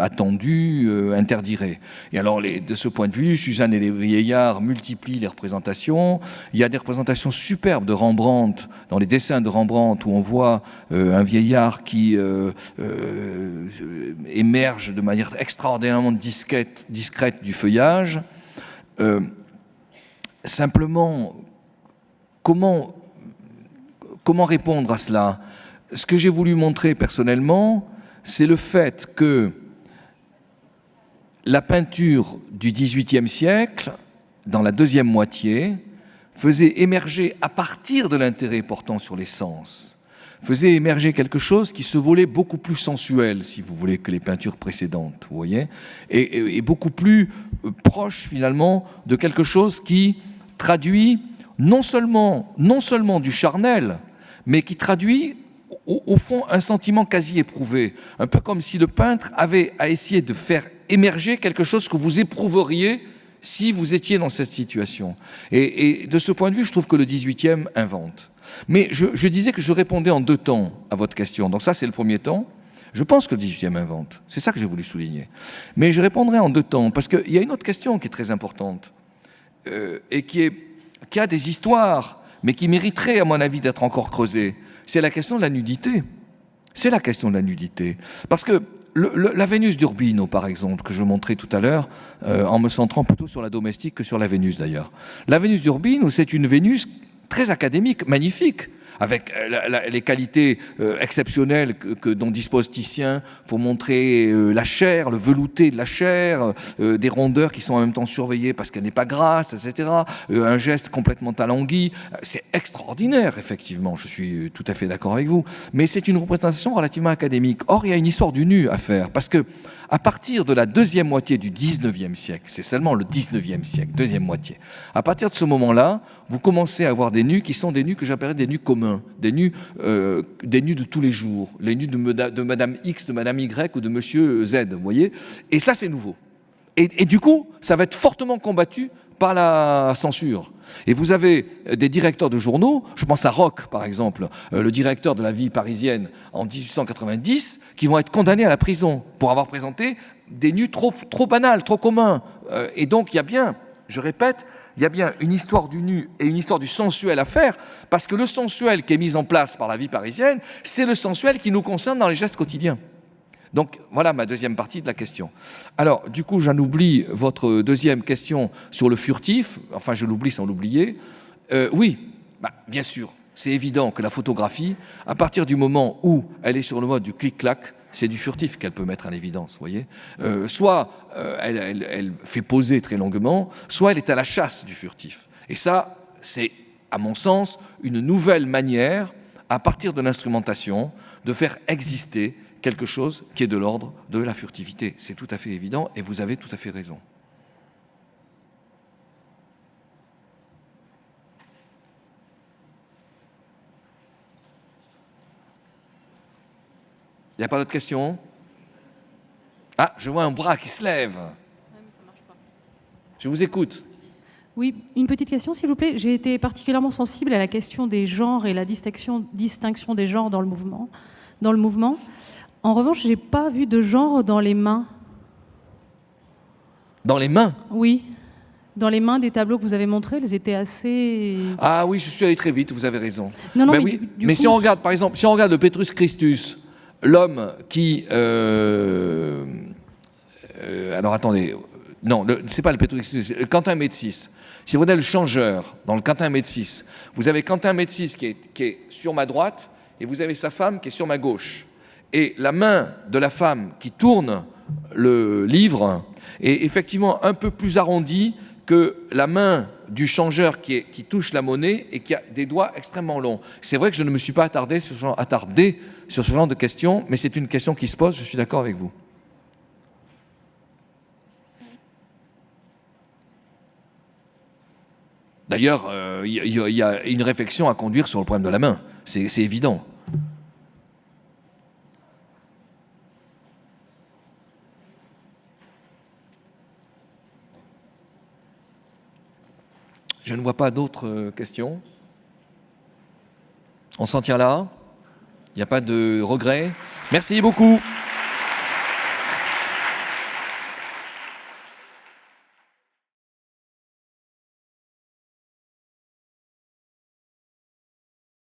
attendu interdirait. Et alors, de ce point de vue, Suzanne et les vieillards multiplient les représentations. Il y a des représentations superbes de Rembrandt, dans les dessins de Rembrandt, où on voit un vieillard qui émerge de manière extraordinairement discrète du feuillage. Simplement, comment répondre à cela? Ce que j'ai voulu montrer personnellement, c'est le fait que la peinture du XVIIIe siècle, dans la deuxième moitié, faisait émerger, à partir de l'intérêt portant sur les sens, faisait émerger quelque chose qui se voulait beaucoup plus sensuel, si vous voulez, que les peintures précédentes, vous voyez, et beaucoup plus proche, finalement, de quelque chose qui traduit non seulement du charnel, mais qui traduit, au fond, un sentiment quasi éprouvé. Un peu comme si le peintre avait à essayer de faire émerger quelque chose que vous éprouveriez si vous étiez dans cette situation. Et de ce point de vue, je trouve que le XVIIIe invente. Mais je disais que je répondais en deux temps à votre question. Donc ça, c'est le premier temps. Je pense que le XVIIIe invente. C'est ça que j'ai voulu souligner. Mais je répondrai en deux temps, parce qu'il y a une autre question qui est très importante, et qui a des histoires, mais qui mériterait, à mon avis, d'être encore creusée. C'est la question de la nudité. C'est la question de la nudité. Parce que la Vénus d'Urbino, par exemple, que je montrais tout à l'heure, en me centrant plutôt sur la domestique que sur la Vénus, d'ailleurs. La Vénus d'Urbino, c'est une Vénus très académique, magnifique, avec les qualités exceptionnelles dont dispose Titien pour montrer la chair, le velouté de la chair, des rondeurs qui sont en même temps surveillées parce qu'elle n'est pas grasse, etc. Un geste complètement alangui. C'est extraordinaire, effectivement, je suis tout à fait d'accord avec vous. Mais c'est une représentation relativement académique. Or, il y a une histoire du nu à faire, parce que à partir de la deuxième moitié du XIXe siècle, c'est seulement le XIXe siècle, deuxième moitié, à partir de ce moment-là, vous commencez à avoir des nus qui sont des nus que j'appellerais des nus communs, des nus de tous les jours, les nus de Madame X, de Madame Y ou de Monsieur Z, vous voyez. Et ça, c'est nouveau. Et du coup, ça va être fortement combattu par la censure. Et vous avez des directeurs de journaux, je pense à Roch par exemple, le directeur de la Vie parisienne en 1890, qui vont être condamnés à la prison pour avoir présenté des nus trop banals, trop communs. Et donc il y a bien, je répète, il y a bien une histoire du nu et une histoire du sensuel à faire, parce que le sensuel qui est mis en place par la vie parisienne, c'est le sensuel qui nous concerne dans les gestes quotidiens. Donc voilà ma deuxième partie de la question. Alors du coup j'en oublie votre deuxième question sur le furtif, enfin je l'oublie sans l'oublier. Oui, bien sûr, c'est évident que la photographie, à partir du moment où elle est sur le mode du clic-clac, c'est du furtif qu'elle peut mettre en évidence, vous voyez. Soit elle fait poser très longuement, soit elle est à la chasse du furtif. Et ça, c'est, à mon sens, une nouvelle manière, à partir de l'instrumentation, de faire exister quelque chose qui est de l'ordre de la furtivité. C'est tout à fait évident et vous avez tout à fait raison. Il n'y a pas d'autres questions? Ah, je vois un bras qui se lève. Je vous écoute. Oui, une petite question, s'il vous plaît. J'ai été particulièrement sensible à la question des genres et la distinction des genres dans le mouvement. En revanche, je n'ai pas vu de genre dans les mains. Dans les mains? Oui. Dans les mains des tableaux que vous avez montrés, elles étaient assez... Ah oui, je suis allé très vite, vous avez raison. Non, mais oui, mais si on regarde, par exemple, si on regarde le Petrus Christus, l'homme qui... alors attendez, non, c'est pas le Petrus Christus, c'est le Quentin Médicis. Si vous regardez le changeur dans le Quentin Médicis, vous avez Quentin Médicis qui est sur ma droite et vous avez sa femme qui est sur ma gauche. Et la main de la femme qui tourne le livre est effectivement un peu plus arrondie que la main du changeur qui touche la monnaie et qui a des doigts extrêmement longs. C'est vrai que je ne me suis pas attardé sur ce genre de questions, mais c'est une question qui se pose, je suis d'accord avec vous. D'ailleurs, il y a une réflexion à conduire sur le problème de la main, c'est évident. Je ne vois pas d'autres questions. On s'en tient là. Il n'y a pas de regret. Merci beaucoup.